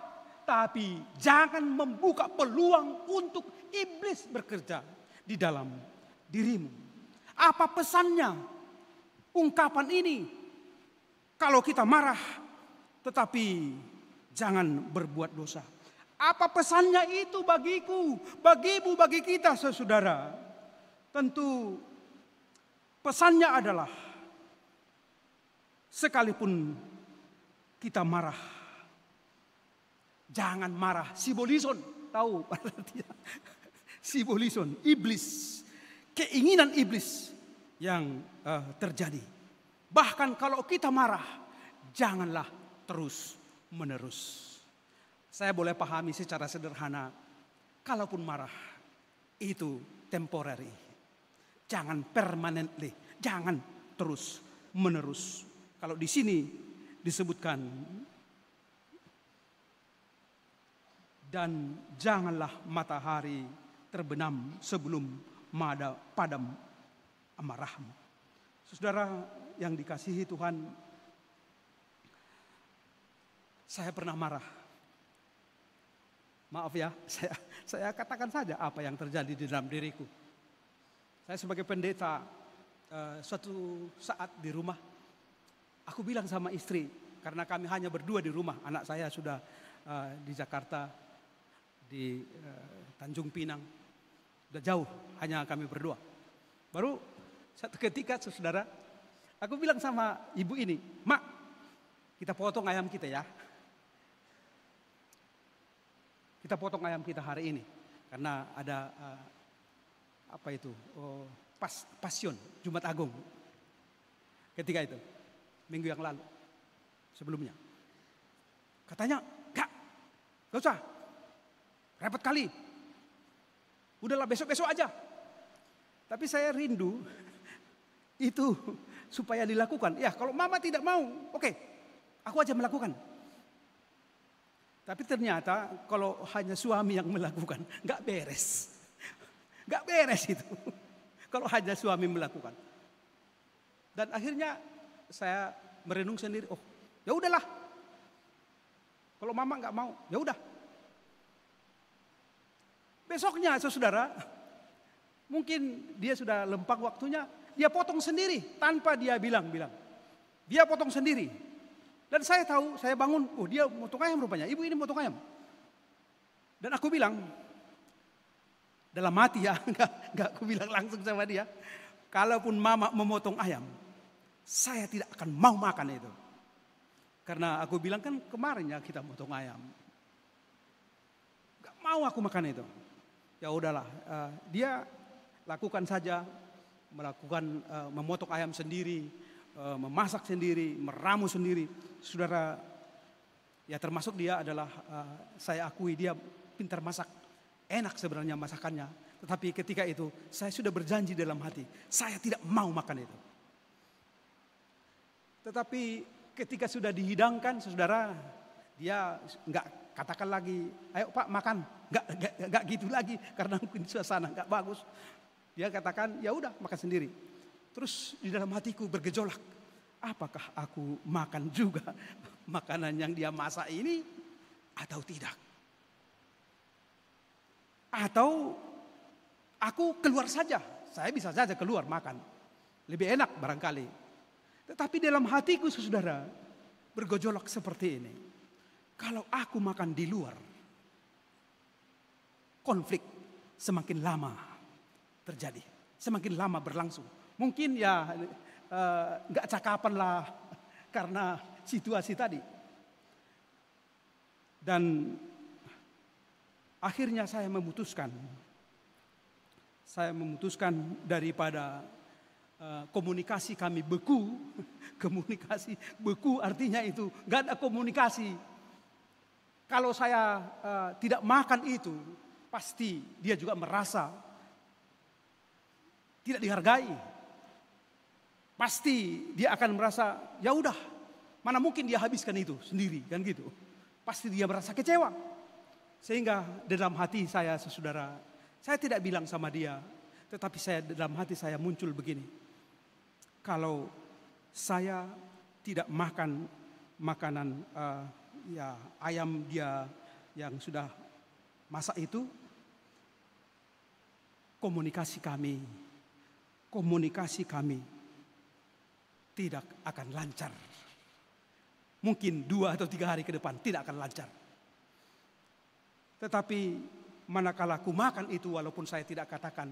tapi jangan membuka peluang untuk iblis bekerja di dalam dirimu. Apa pesannya ungkapan ini? Kalau kita marah tetapi jangan berbuat dosa. Apa pesannya itu bagiku, bagimu, bagi kita saudara? Tentu pesannya adalah sekalipun kita marah, jangan marah. Sibolison, tahu? Sibolison, iblis, keinginan iblis yang terjadi. Bahkan kalau kita marah, janganlah terus menerus. Saya boleh pahami secara sederhana, kalaupun marah itu temporary, jangan permanently, jangan terus menerus. Kalau di sini disebutkan, dan janganlah matahari terbenam sebelum padam amarahmu. Saudara yang dikasihi Tuhan, saya pernah marah. Maaf ya, saya katakan saja apa yang terjadi di dalam diriku. Saya sebagai pendeta, suatu saat di rumah, aku bilang sama istri, karena kami hanya berdua di rumah. Anak saya sudah di Jakarta, di Tanjung Pinang, sudah jauh, hanya kami berdua. Baru satu ketika saudara, aku bilang sama ibu ini, Mak, kita potong ayam kita ya. Kita potong ayam kita hari ini karena ada Pasion Jumat Agung. Ketika itu minggu yang lalu sebelumnya, katanya gak usah, repot kali, udahlah besok aja. Tapi saya rindu itu supaya dilakukan. Ya kalau mama tidak mau, oke, aku aja melakukan. Tapi ternyata kalau hanya suami yang melakukan, nggak beres. Nggak beres itu. Kalau hanya suami melakukan. Dan akhirnya saya merenung sendiri, oh ya udahlah. Kalau mama nggak mau, ya udah. Besoknya saudara, mungkin dia sudah lempang waktunya, dia potong sendiri tanpa dia bilang. Dia potong sendiri. Dan saya tahu, saya bangun, oh dia motong ayam rupanya, ibu ini motong ayam. Dan aku bilang, dalam hati ya, enggak aku bilang langsung sama dia, kalaupun mama memotong ayam, saya tidak akan mau makan itu. Karena aku bilang kan kemarin ya kita motong ayam. Enggak mau aku makan itu. Ya udahlah, dia lakukan saja, memotong ayam sendiri, memasak sendiri, meramu sendiri. Saudara, ya termasuk dia adalah, saya akui dia pintar masak. Enak sebenarnya masakannya. Tetapi ketika itu saya sudah berjanji dalam hati, saya tidak mau makan itu. Tetapi ketika sudah dihidangkan, saudara, dia enggak katakan lagi, ayo Pak makan. Enggak gitu lagi, karena mungkin suasana enggak bagus. Dia katakan, ya udah makan sendiri. Terus di dalam hatiku bergejolak, apakah aku makan juga makanan yang dia masak ini atau tidak? Atau aku keluar saja, saya bisa saja keluar makan. Lebih enak barangkali. Tetapi dalam hatiku saudara bergejolak seperti ini. Kalau aku makan di luar, konflik semakin lama terjadi, semakin lama berlangsung. Mungkin ya nggak cakapan lah karena situasi tadi. Dan akhirnya saya memutuskan daripada komunikasi kami beku. Komunikasi beku artinya itu nggak ada komunikasi. Kalau saya tidak makan itu, pasti dia juga merasa tidak dihargai. Pasti dia akan merasa, ya udah, mana mungkin dia habiskan itu sendiri, kan gitu. Pasti dia merasa kecewa. Sehingga dalam hati saya, saudara, saya tidak bilang sama dia, tetapi dalam hati saya muncul begini. Kalau saya tidak makan makanan ayam dia yang sudah masak itu, komunikasi komunikasi kami tidak akan lancar. Mungkin 2 atau 3 hari ke depan tidak akan lancar. Tetapi manakala aku makan itu, walaupun saya tidak katakan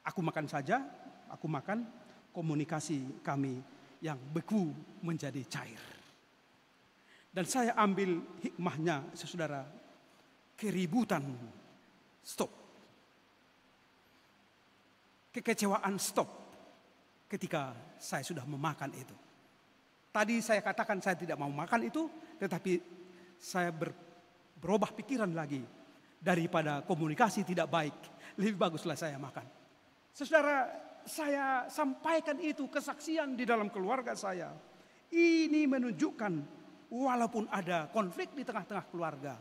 aku makan saja, aku makan, komunikasi kami yang beku menjadi cair. Dan saya ambil hikmahnya, saudara, keributan stop. Kekecewaan stop ketika saya sudah memakan itu. Tadi saya katakan saya tidak mau makan itu, tetapi saya berubah pikiran lagi. Daripada komunikasi tidak baik, lebih baguslah saya makan. Saudara, saya sampaikan itu kesaksian di dalam keluarga saya. Ini menunjukkan walaupun ada konflik di tengah-tengah keluarga,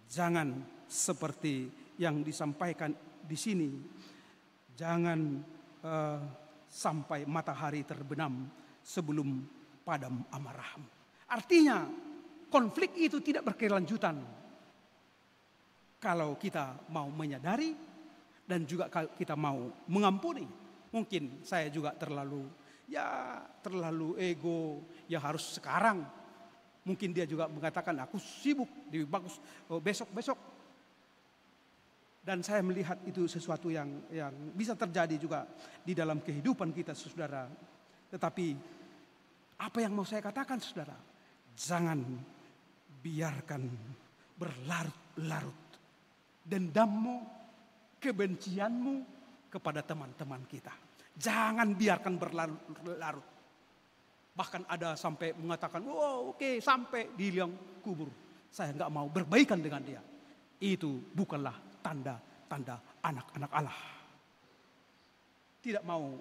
jangan seperti yang disampaikan di sini. Jangan sampai matahari terbenam sebelum padam amarahmu. Artinya konflik itu tidak berkelanjutan kalau kita mau menyadari dan juga kita mau mengampuni. Mungkin saya juga terlalu ego, ya harus sekarang. Mungkin dia juga mengatakan aku sibuk, lebih bagus besok. Dan saya melihat itu sesuatu yang bisa terjadi juga di dalam kehidupan kita, saudara. Tetapi apa yang mau saya katakan, saudara? Jangan biarkan berlarut-larut dendammu, kebencianmu kepada teman-teman kita. Jangan biarkan berlarut-larut. Bahkan ada sampai mengatakan, oke, sampai di liang kubur. Saya nggak mau berbaikan dengan dia. Itu bukanlah tanda-tanda anak-anak Allah. Tidak mau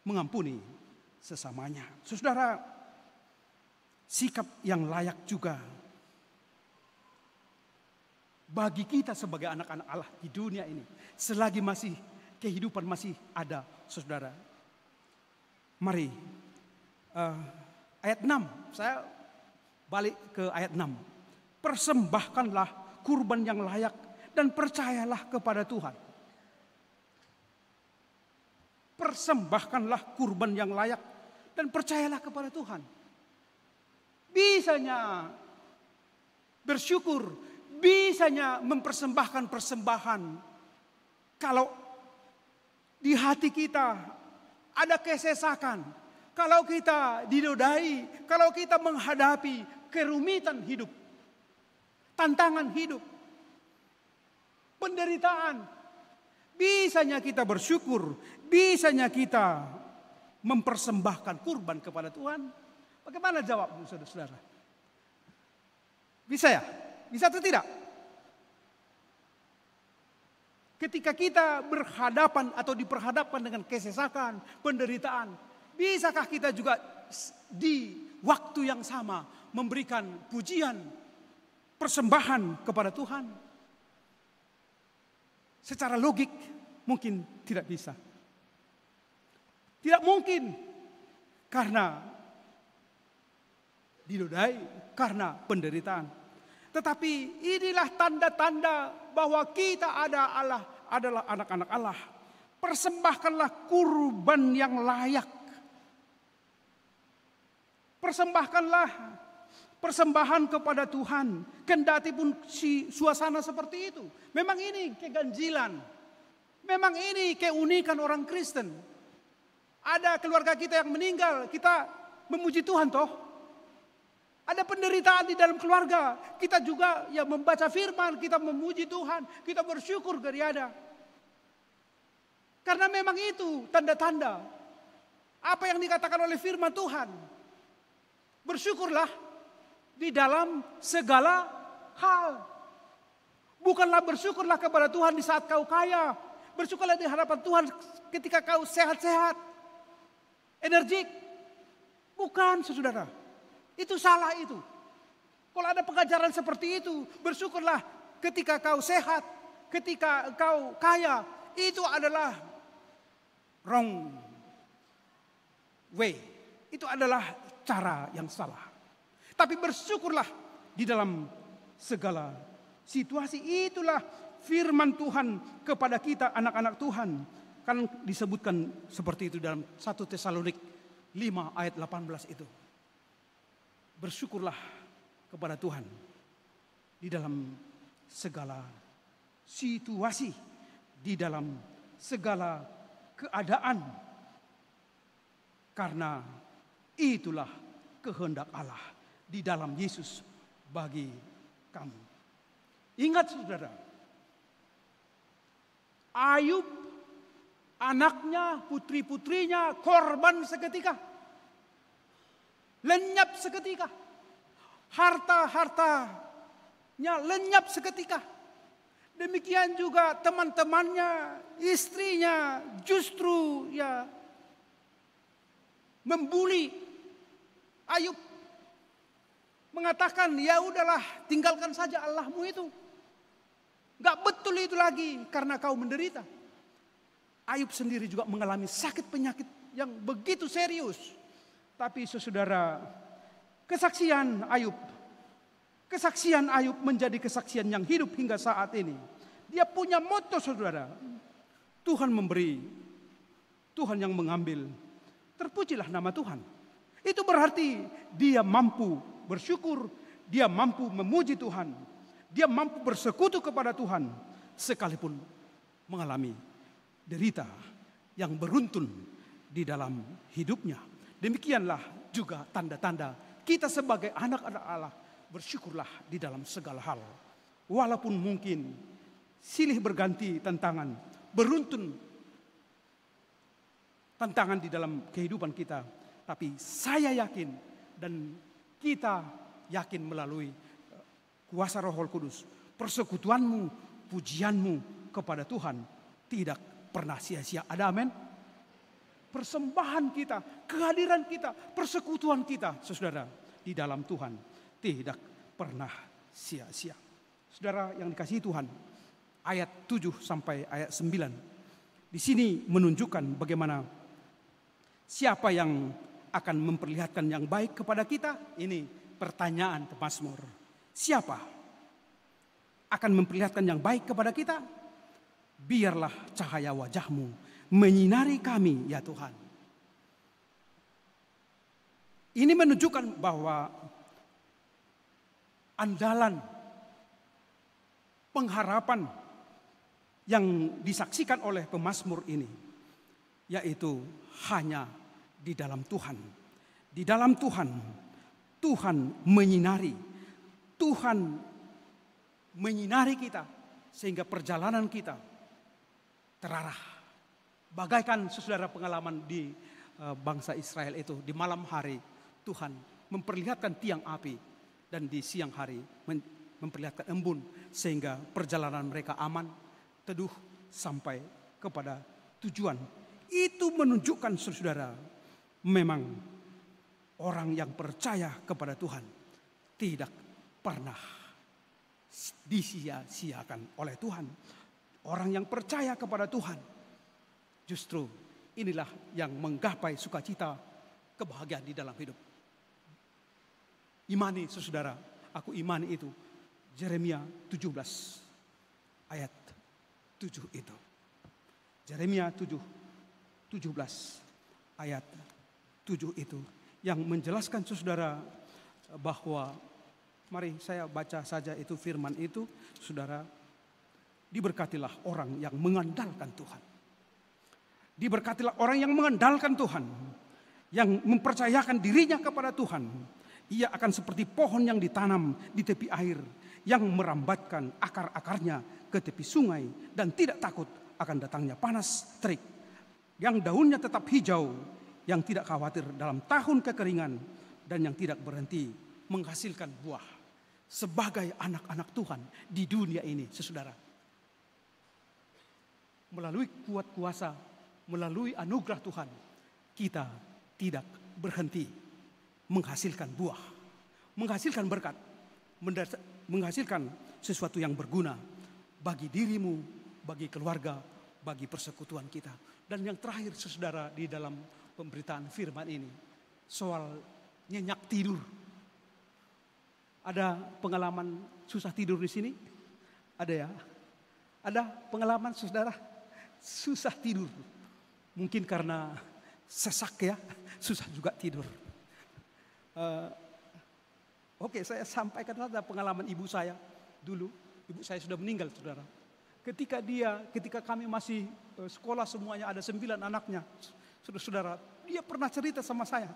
mengampuni sesamanya. Saudara, sikap yang layak juga bagi kita sebagai anak-anak Allah di dunia ini. Selagi masih kehidupan masih ada, saudara. Mari, ayat 6, saya balik ke ayat 6. Persembahkanlah kurban yang layak dan percayalah kepada Tuhan. Persembahkanlah kurban yang layak dan percayalah kepada Tuhan. Bisanya bersyukur, bisanya mempersembahkan persembahan. Kalau di hati kita ada kesesakan, kalau kita dinodai, kalau kita menghadapi kerumitan hidup, tantangan hidup, penderitaan, bisanya kita bersyukur, bisanya kita mempersembahkan kurban kepada Tuhan. Bagaimana jawabmu, saudara-saudara? Bisa ya? Bisa atau tidak? Ketika kita berhadapan atau diperhadapkan dengan kesesakan, penderitaan, bisakah kita juga di waktu yang sama memberikan pujian, persembahan kepada Tuhan? Secara logik mungkin tidak bisa. Tidak mungkin karena dinodai, karena penderitaan. Tetapi inilah tanda-tanda bahwa kita adalah anak-anak Allah. Persembahkanlah kurban yang layak. Persembahkanlah persembahan kepada Tuhan. Kendati pun suasana seperti itu. Memang ini keganjilan. Memang ini keunikan orang Kristen. Ada keluarga kita yang meninggal, kita memuji Tuhan toh. Ada penderitaan di dalam keluarga, kita juga ya membaca firman, kita memuji Tuhan, kita bersyukur geriada. Karena memang itu tanda-tanda apa yang dikatakan oleh firman Tuhan. Bersyukurlah di dalam segala hal. Bukanlah bersyukurlah kepada Tuhan di saat kau kaya. Bersyukurlah di hadapan Tuhan ketika kau sehat-sehat, energik. Bukan, saudara. Itu salah itu. Kalau ada pengajaran seperti itu, bersyukurlah ketika kau sehat, ketika kau kaya. Itu adalah wrong way. Itu adalah cara yang salah. Tapi bersyukurlah di dalam segala situasi. Itulah firman Tuhan kepada kita anak-anak Tuhan. Kan disebutkan seperti itu dalam 1 Tesalonik 5 ayat 18 itu. Bersyukurlah kepada Tuhan di dalam segala situasi, di dalam segala keadaan, karena itulah kehendak Allah di dalam Yesus bagi kamu. Ingat saudara, Ayub, anaknya, putri-putrinya korban seketika, lenyap seketika, harta-hartanya lenyap seketika. Demikian juga teman-temannya, istrinya justru ya membuli Ayub, mengatakan ya udahlah tinggalkan saja Allahmu itu, gak betul itu lagi karena kau menderita. Ayub sendiri juga mengalami sakit penyakit yang begitu serius. Tapi saudara, kesaksian Ayub menjadi kesaksian yang hidup hingga saat ini. Dia punya moto saudara, Tuhan memberi, Tuhan yang mengambil, terpujilah nama Tuhan. Itu berarti dia mampu bersyukur, dia mampu memuji Tuhan, dia mampu bersekutu kepada Tuhan sekalipun mengalami derita yang beruntun di dalam hidupnya. Demikianlah juga tanda-tanda kita sebagai anak-anak Allah, bersyukurlah di dalam segala hal. Walaupun mungkin silih berganti tantangan, beruntun tantangan di dalam kehidupan kita, tapi saya yakin dan kita yakin melalui kuasa Roh Kudus, persekutuanmu, pujianmu kepada Tuhan tidak pernah sia-sia. Ada amin? Persembahan kita, kehadiran kita, persekutuan kita, saudara, di dalam Tuhan tidak pernah sia-sia. Saudara yang dikasihi Tuhan, ayat 7 sampai ayat 9 di sini menunjukkan bagaimana siapa yang akan memperlihatkan yang baik kepada kita. Ini pertanyaan pemazmur. Siapa akan memperlihatkan yang baik kepada kita? Biarlah cahaya wajah-Mu menyinari kami ya Tuhan. Ini menunjukkan bahwa andalan, pengharapan yang disaksikan oleh pemazmur ini, yaitu hanya di dalam Tuhan. Di dalam Tuhan, Tuhan menyinari. Tuhan menyinari kita sehingga perjalanan kita terarah. Bagaikan saudara pengalaman di bangsa Israel itu, di malam hari Tuhan memperlihatkan tiang api dan di siang hari memperlihatkan embun sehingga perjalanan mereka aman, teduh sampai kepada tujuan. Itu menunjukkan saudara, memang orang yang percaya kepada Tuhan tidak pernah disia-siakan oleh Tuhan. Orang yang percaya kepada Tuhan justru inilah yang menggapai sukacita, kebahagiaan di dalam hidup. Imani saudara, aku imani itu. Yeremia 17 ayat 7 itu. Yeremia 17 ayat 7 itu yang menjelaskan saudara bahwa, mari saya baca saja itu firman itu, saudara. Diberkatilah orang yang mengandalkan Tuhan. Diberkatilah orang yang mengandalkan Tuhan, yang mempercayakan dirinya kepada Tuhan. Ia akan seperti pohon yang ditanam di tepi air, yang merambatkan akar-akarnya ke tepi sungai dan tidak takut akan datangnya panas terik, yang daunnya tetap hijau, yang tidak khawatir dalam tahun kekeringan, dan yang tidak berhenti menghasilkan buah. Sebagai anak-anak Tuhan di dunia ini, saudara, melalui kuat kuasa, melalui anugerah Tuhan, kita tidak berhenti menghasilkan buah, menghasilkan berkat, menghasilkan sesuatu yang berguna bagi dirimu, bagi keluarga, bagi persekutuan kita. Dan yang terakhir saudara, di dalam pemberitaan firman ini, soal nyenyak tidur. Ada pengalaman susah tidur di sini? Ada ya? Ada pengalaman saudara susah tidur? Mungkin karena sesak ya, susah juga tidur. Oke, saya sampaikan ada pengalaman ibu saya dulu. Ibu saya sudah meninggal, saudara. Ketika kami masih sekolah semuanya ada 9 anaknya, saudara. Dia pernah cerita sama saya.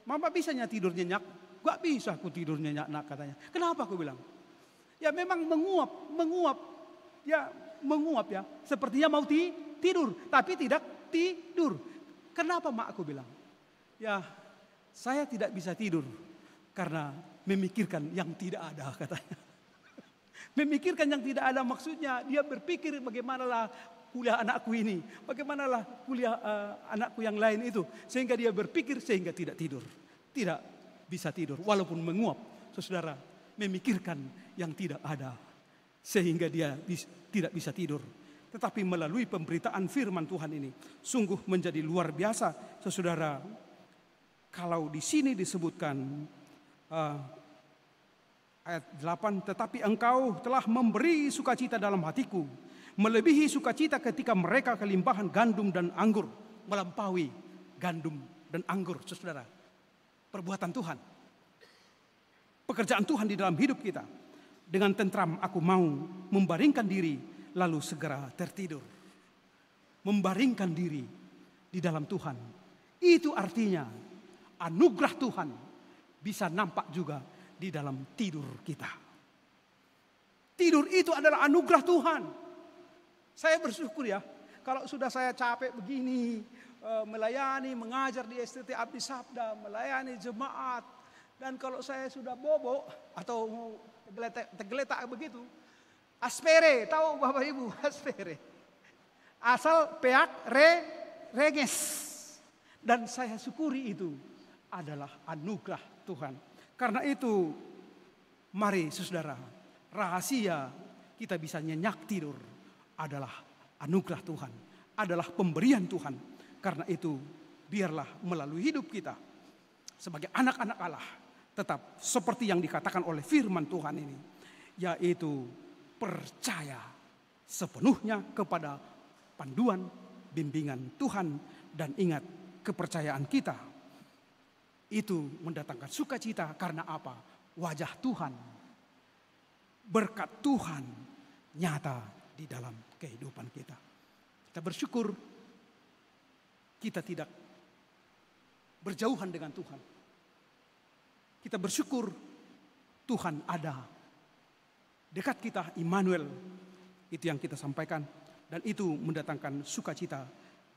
Mama bisanya tidur nyenyak? Gak bisa aku tidur nyenyak, nak, katanya. Kenapa aku bilang? Ya memang menguap ya. Sepertinya mau tidur, tapi tidak tidur. Kenapa, mak, aku bilang? Ya, saya tidak bisa tidur karena memikirkan yang tidak ada, katanya. Memikirkan yang tidak ada maksudnya dia berpikir bagaimanalah kuliah anakku ini, bagaimanalah kuliah anakku yang lain itu, sehingga dia berpikir sehingga tidak tidur, tidak bisa tidur walaupun menguap, saudara, memikirkan yang tidak ada sehingga dia tidak bisa tidur. Tetapi melalui pemberitaan firman Tuhan ini sungguh menjadi luar biasa, saudara. Kalau di sini disebutkan ayat 8, tetapi engkau telah memberi sukacita dalam hatiku, melebihi sukacita ketika mereka kelimpahan gandum dan anggur. Melampaui gandum dan anggur, saudara. Perbuatan Tuhan, pekerjaan Tuhan di dalam hidup kita. Dengan tentram aku mau membaringkan diri, lalu segera tertidur. Membaringkan diri di dalam Tuhan. Itu artinya anugerah Tuhan bisa nampak juga di dalam tidur kita. Tidur itu adalah anugerah Tuhan. Saya bersyukur ya, kalau sudah saya capek begini, melayani, mengajar di STT Abdi Sabda, melayani jemaat, dan kalau saya sudah bobo atau tergeletak begitu, aspere, tahu Bapak Ibu, aspere, asal peak reges, dan saya syukuri itu adalah anugerah Tuhan. Karena itu, mari saudara, rahasia kita bisa nyenyak tidur adalah anugerah Tuhan, adalah pemberian Tuhan. Karena itu, biarlah melalui hidup kita sebagai anak-anak Allah tetap seperti yang dikatakan oleh firman Tuhan ini, yaitu percaya sepenuhnya kepada panduan bimbingan Tuhan, dan ingat kepercayaan kita itu mendatangkan sukacita. Karena apa? Wajah Tuhan, berkat Tuhan nyata di dalam kehidupan kita. Kita bersyukur kita tidak berjauhan dengan Tuhan. Kita bersyukur Tuhan ada dekat kita, Immanuel. Itu yang kita sampaikan, dan itu mendatangkan sukacita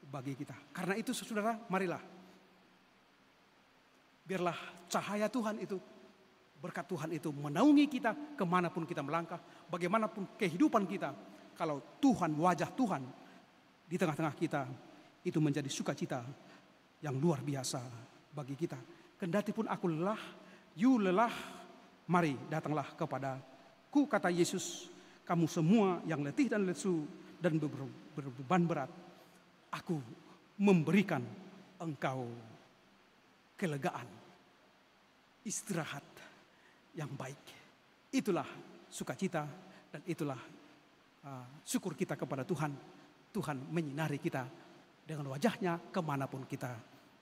bagi kita. Karena itu saudara, marilah, biarlah cahaya Tuhan itu, berkat Tuhan itu menaungi kita kemanapun kita melangkah, bagaimanapun kehidupan kita. Kalau Tuhan, wajah Tuhan di tengah-tengah kita, itu menjadi sukacita yang luar biasa bagi kita. Kendati pun aku lelah, you lelah, mari datanglah kepadaku, kata Yesus, kamu semua yang letih dan lesu dan berbeban berat, aku memberikan engkau kelegaan, istirahat yang baik. Itulah sukacita dan itulah syukur kita kepada Tuhan. Tuhan menyinari kita dengan wajahnya kemanapun kita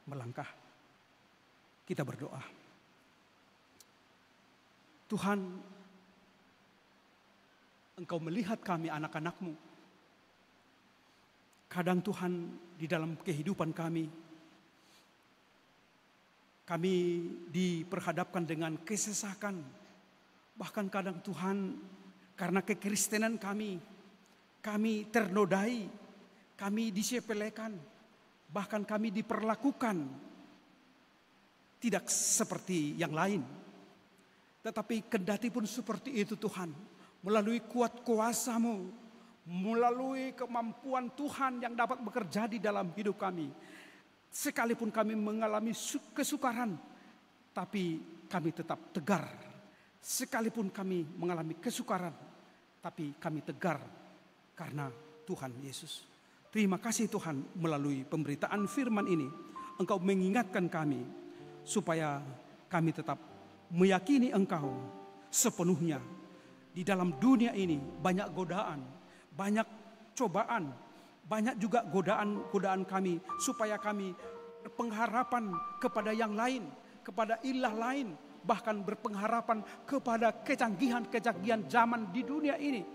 melangkah. Kita berdoa. Tuhan, Engkau melihat kami anak-anak-Mu. Kadang Tuhan di dalam kehidupan kami diperhadapkan dengan kesesakan. Bahkan kadang Tuhan, karena kekristenan kami ternodai, kami disepelekan, bahkan kami diperlakukan tidak seperti yang lain. Tetapi kendati pun seperti itu Tuhan, melalui kuat kuasa-Mu, melalui kemampuan Tuhan yang dapat bekerja di dalam hidup kami, sekalipun kami mengalami kesukaran, tapi kami tetap tegar. Sekalipun kami mengalami kesukaran, tapi kami tegar karena Tuhan Yesus. Terima kasih Tuhan, melalui pemberitaan firman ini Engkau mengingatkan kami supaya kami tetap meyakini Engkau sepenuhnya. Di dalam dunia ini banyak godaan, banyak cobaan, banyak juga godaan kami supaya kami berpengharapan kepada yang lain, kepada ilah lain, bahkan berpengharapan kepada kecanggihan zaman di dunia ini.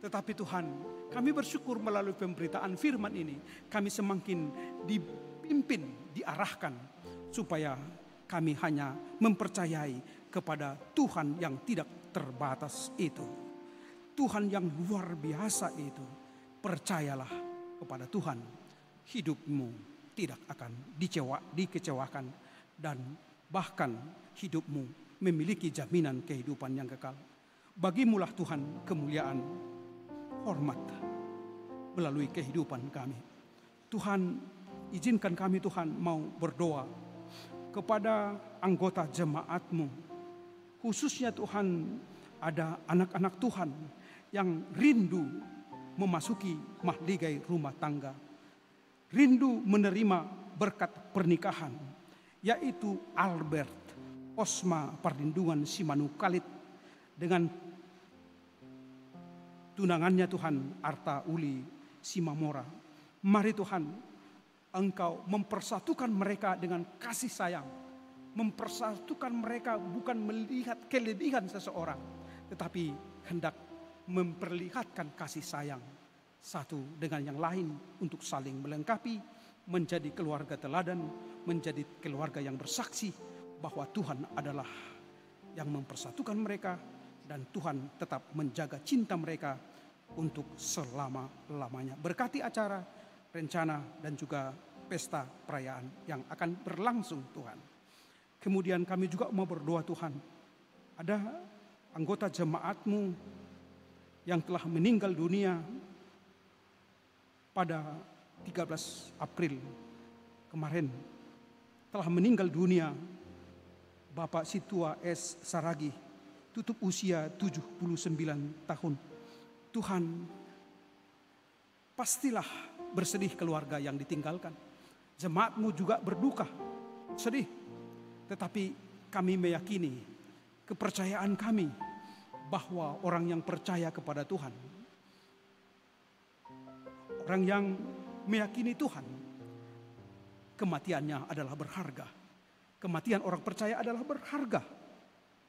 Tetapi Tuhan, kami bersyukur melalui pemberitaan firman ini, kami semakin dipimpin, diarahkan, supaya kami hanya mempercayai kepada Tuhan yang tidak terbatas itu. Tuhan yang luar biasa itu. Percayalah kepada Tuhan, hidupmu tidak akan dikecewakan, dan bahkan hidupmu memiliki jaminan kehidupan yang kekal. Bagimulah Tuhan kemuliaan, hormat melalui kehidupan kami. Tuhan, izinkan kami Tuhan mau berdoa kepada anggota jemaat-Mu. Khususnya Tuhan, ada anak-anak Tuhan yang rindu memasuki mahligai rumah tangga, rindu menerima berkat pernikahan, yaitu Albert Osma Perlindungan Simanu Khalid dengan tunangannya Tuhan Arta Uli Simamora. Mari Tuhan, Engkau mempersatukan mereka dengan kasih sayang, mempersatukan mereka bukan melihat kelebihan seseorang, tetapi hendak memperlihatkan kasih sayang satu dengan yang lain untuk saling melengkapi, menjadi keluarga teladan, menjadi keluarga yang bersaksi bahwa Tuhan adalah yang mempersatukan mereka, dan Tuhan tetap menjaga cinta mereka untuk selama-lamanya. Berkati acara, rencana, dan juga pesta perayaan yang akan berlangsung Tuhan. Kemudian kami juga mau berdoa Tuhan, ada anggota jemaat-Mu yang telah meninggal dunia pada 13 April kemarin. Telah meninggal dunia Bapak Situa S. Saragi, tutup usia 79 tahun. Tuhan, pastilah bersedih keluarga yang ditinggalkan. Jemaat-Mu juga berduka, sedih. Tetapi kami meyakini, kepercayaan kami bahwa orang yang percaya kepada Tuhan, orang yang meyakini Tuhan, kematiannya adalah berharga. Kematian orang percaya adalah berharga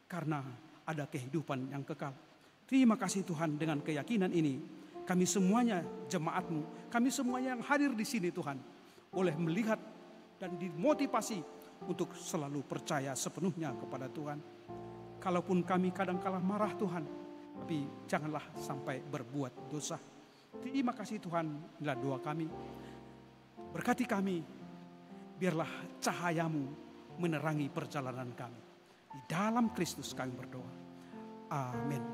karena ada kehidupan yang kekal. Terima kasih Tuhan, dengan keyakinan ini kami semuanya jemaat-Mu, kami semuanya yang hadir di sini Tuhan, boleh melihat dan dimotivasi untuk selalu percaya sepenuhnya kepada Tuhan. Kalaupun kami kadang-kala marah Tuhan, tapi janganlah sampai berbuat dosa. Terima kasih Tuhan, inilah doa kami. Berkati kami, biarlah cahaya-Mu menerangi perjalanan kami. Di dalam Kristus kami berdoa. Amin.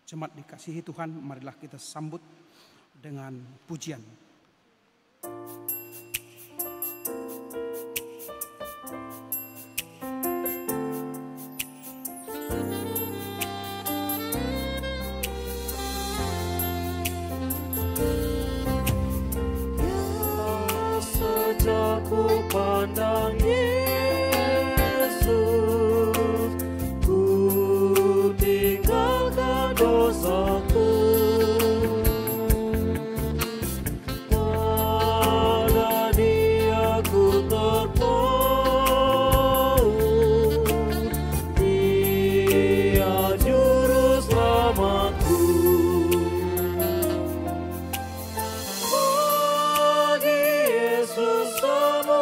Jemaat dikasihi Tuhan, marilah kita sambut dengan pujian. Ku pandang Yesus, ku tinggalkan dosaku. Pada Dia ku tertahu, Dia juru selamatku. Bagi Yesus semua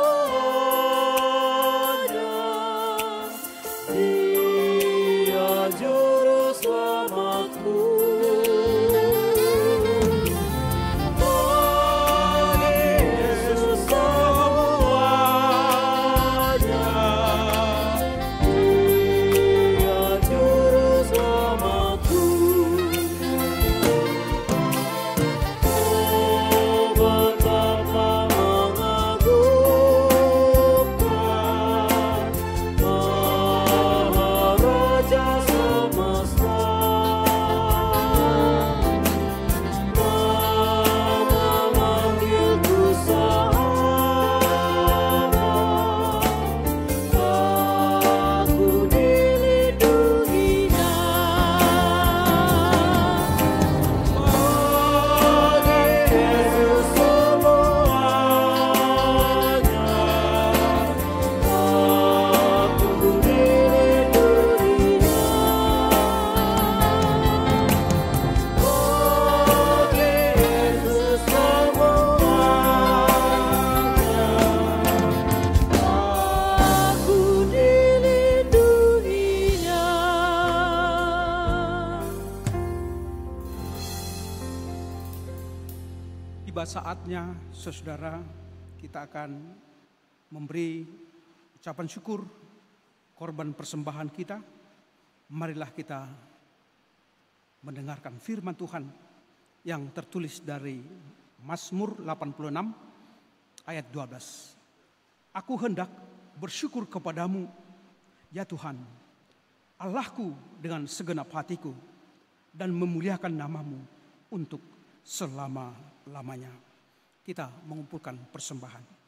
Saatnya saudara kita akan memberi ucapan syukur korban persembahan kita. Marilah kita mendengarkan firman Tuhan yang tertulis dari Mazmur 86 ayat 12. Aku hendak bersyukur kepadamu, ya Tuhan, Allahku dengan segenap hatiku, dan memuliakan namamu untuk selama-lamanya. Kita mengumpulkan persembahan.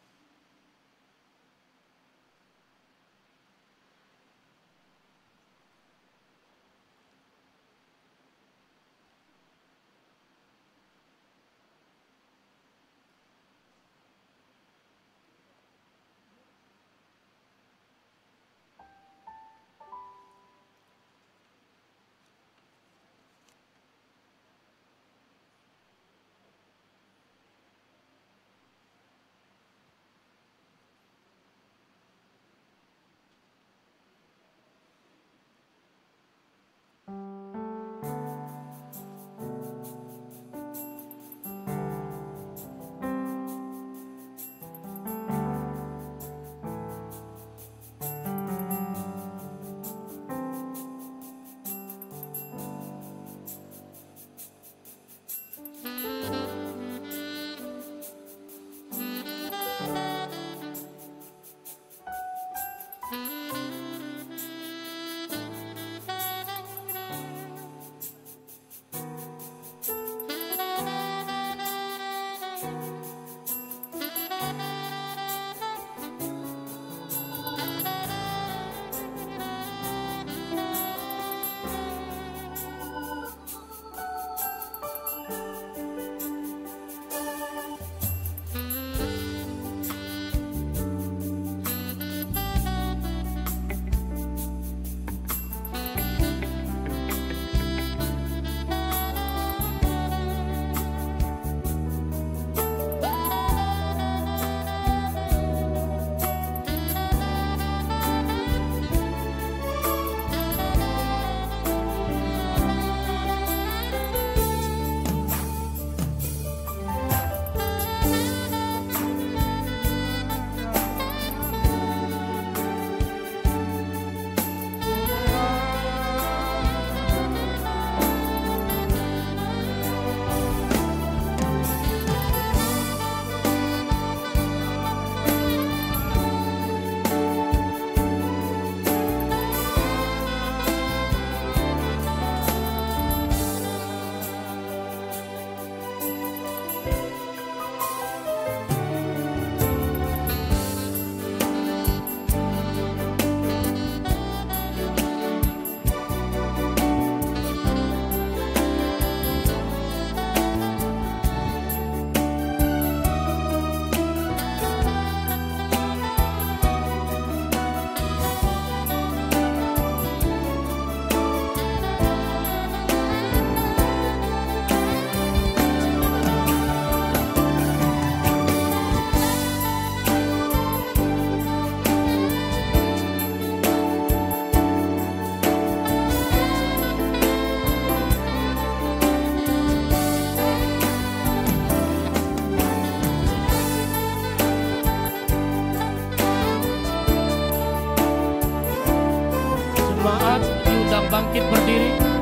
bangkit berdiri.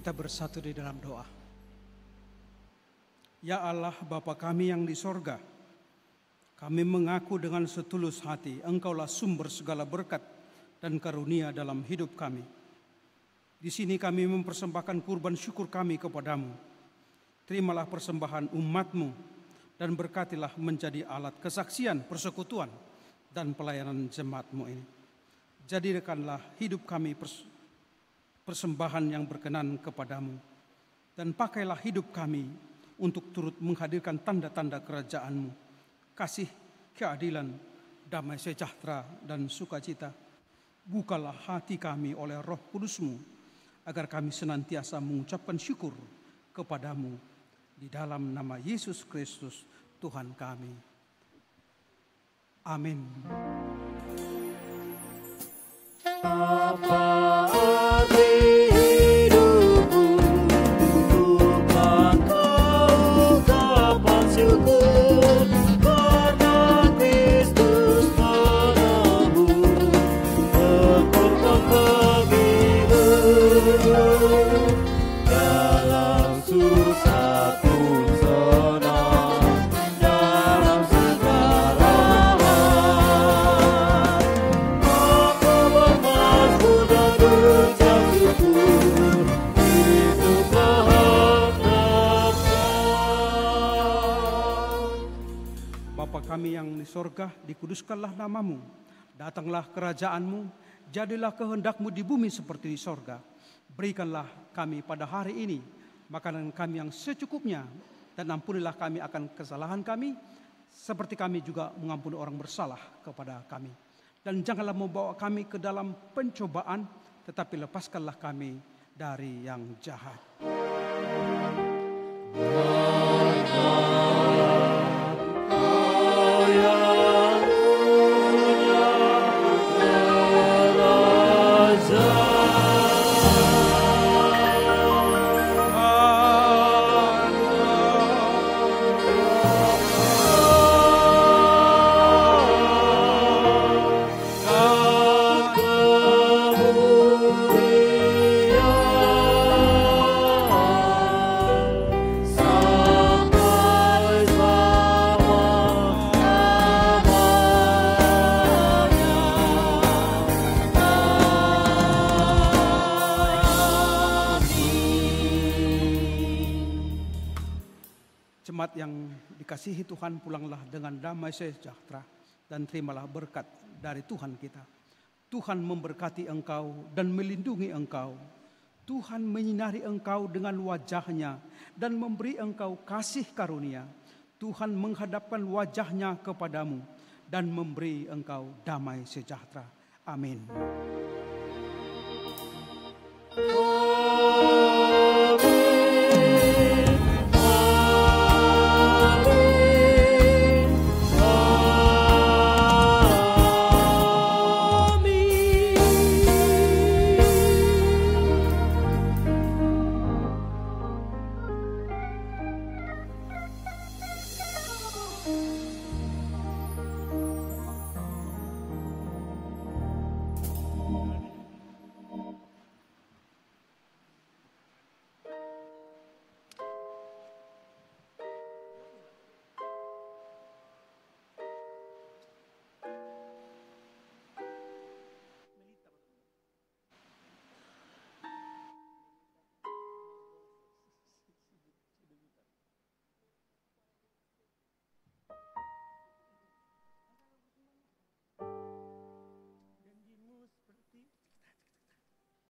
Kita bersatu di dalam doa. Ya Allah Bapa kami yang di sorga, kami mengaku dengan setulus hati Engkaulah sumber segala berkat dan karunia dalam hidup kami. Di sini kami mempersembahkan kurban syukur kami kepadamu. Terimalah persembahan umat-Mu dan berkatilah menjadi alat kesaksian, persekutuan dan pelayanan jemaat-Mu ini. Jadikanlah hidup kami persembahan yang berkenan kepadamu. dan pakailah hidup kami untuk turut menghadirkan tanda-tanda kerajaan-Mu, kasih, keadilan, damai sejahtera, dan sukacita. Bukalah hati kami oleh Roh Kudus-Mu, agar kami senantiasa mengucapkan syukur kepadamu di dalam nama Yesus Kristus Tuhan kami. Amin. Apa arti hidupku, bukan kau dapat syukur, karena Kristus menebus, berkorban bagimu. Dalam susah pun senang, dalam segala hal, aku bermasmur dan berucap syukur, itu kehendak-Nya. Bapa kami yang di sorga, dikuduskanlah namamu. Datanglah kerajaan-Mu, jadilah kehendak-Mu di bumi seperti di sorga. Berikanlah kami pada hari ini makanan kami yang secukupnya, dan ampunilah kami akan kesalahan kami, seperti kami juga mengampuni orang bersalah kepada kami. Dan janganlah membawa kami ke dalam pencobaan, tetapi lepaskanlah kami dari yang jahat. Jemaat yang dikasihi Tuhan, pulanglah dengan damai sejahtera dan terimalah berkat dari Tuhan kita. Tuhan memberkati engkau dan melindungi engkau. Tuhan menyinari engkau dengan wajah-Nya dan memberi engkau kasih karunia. Tuhan menghadapkan wajah-Nya kepadamu dan memberi engkau damai sejahtera. Amin.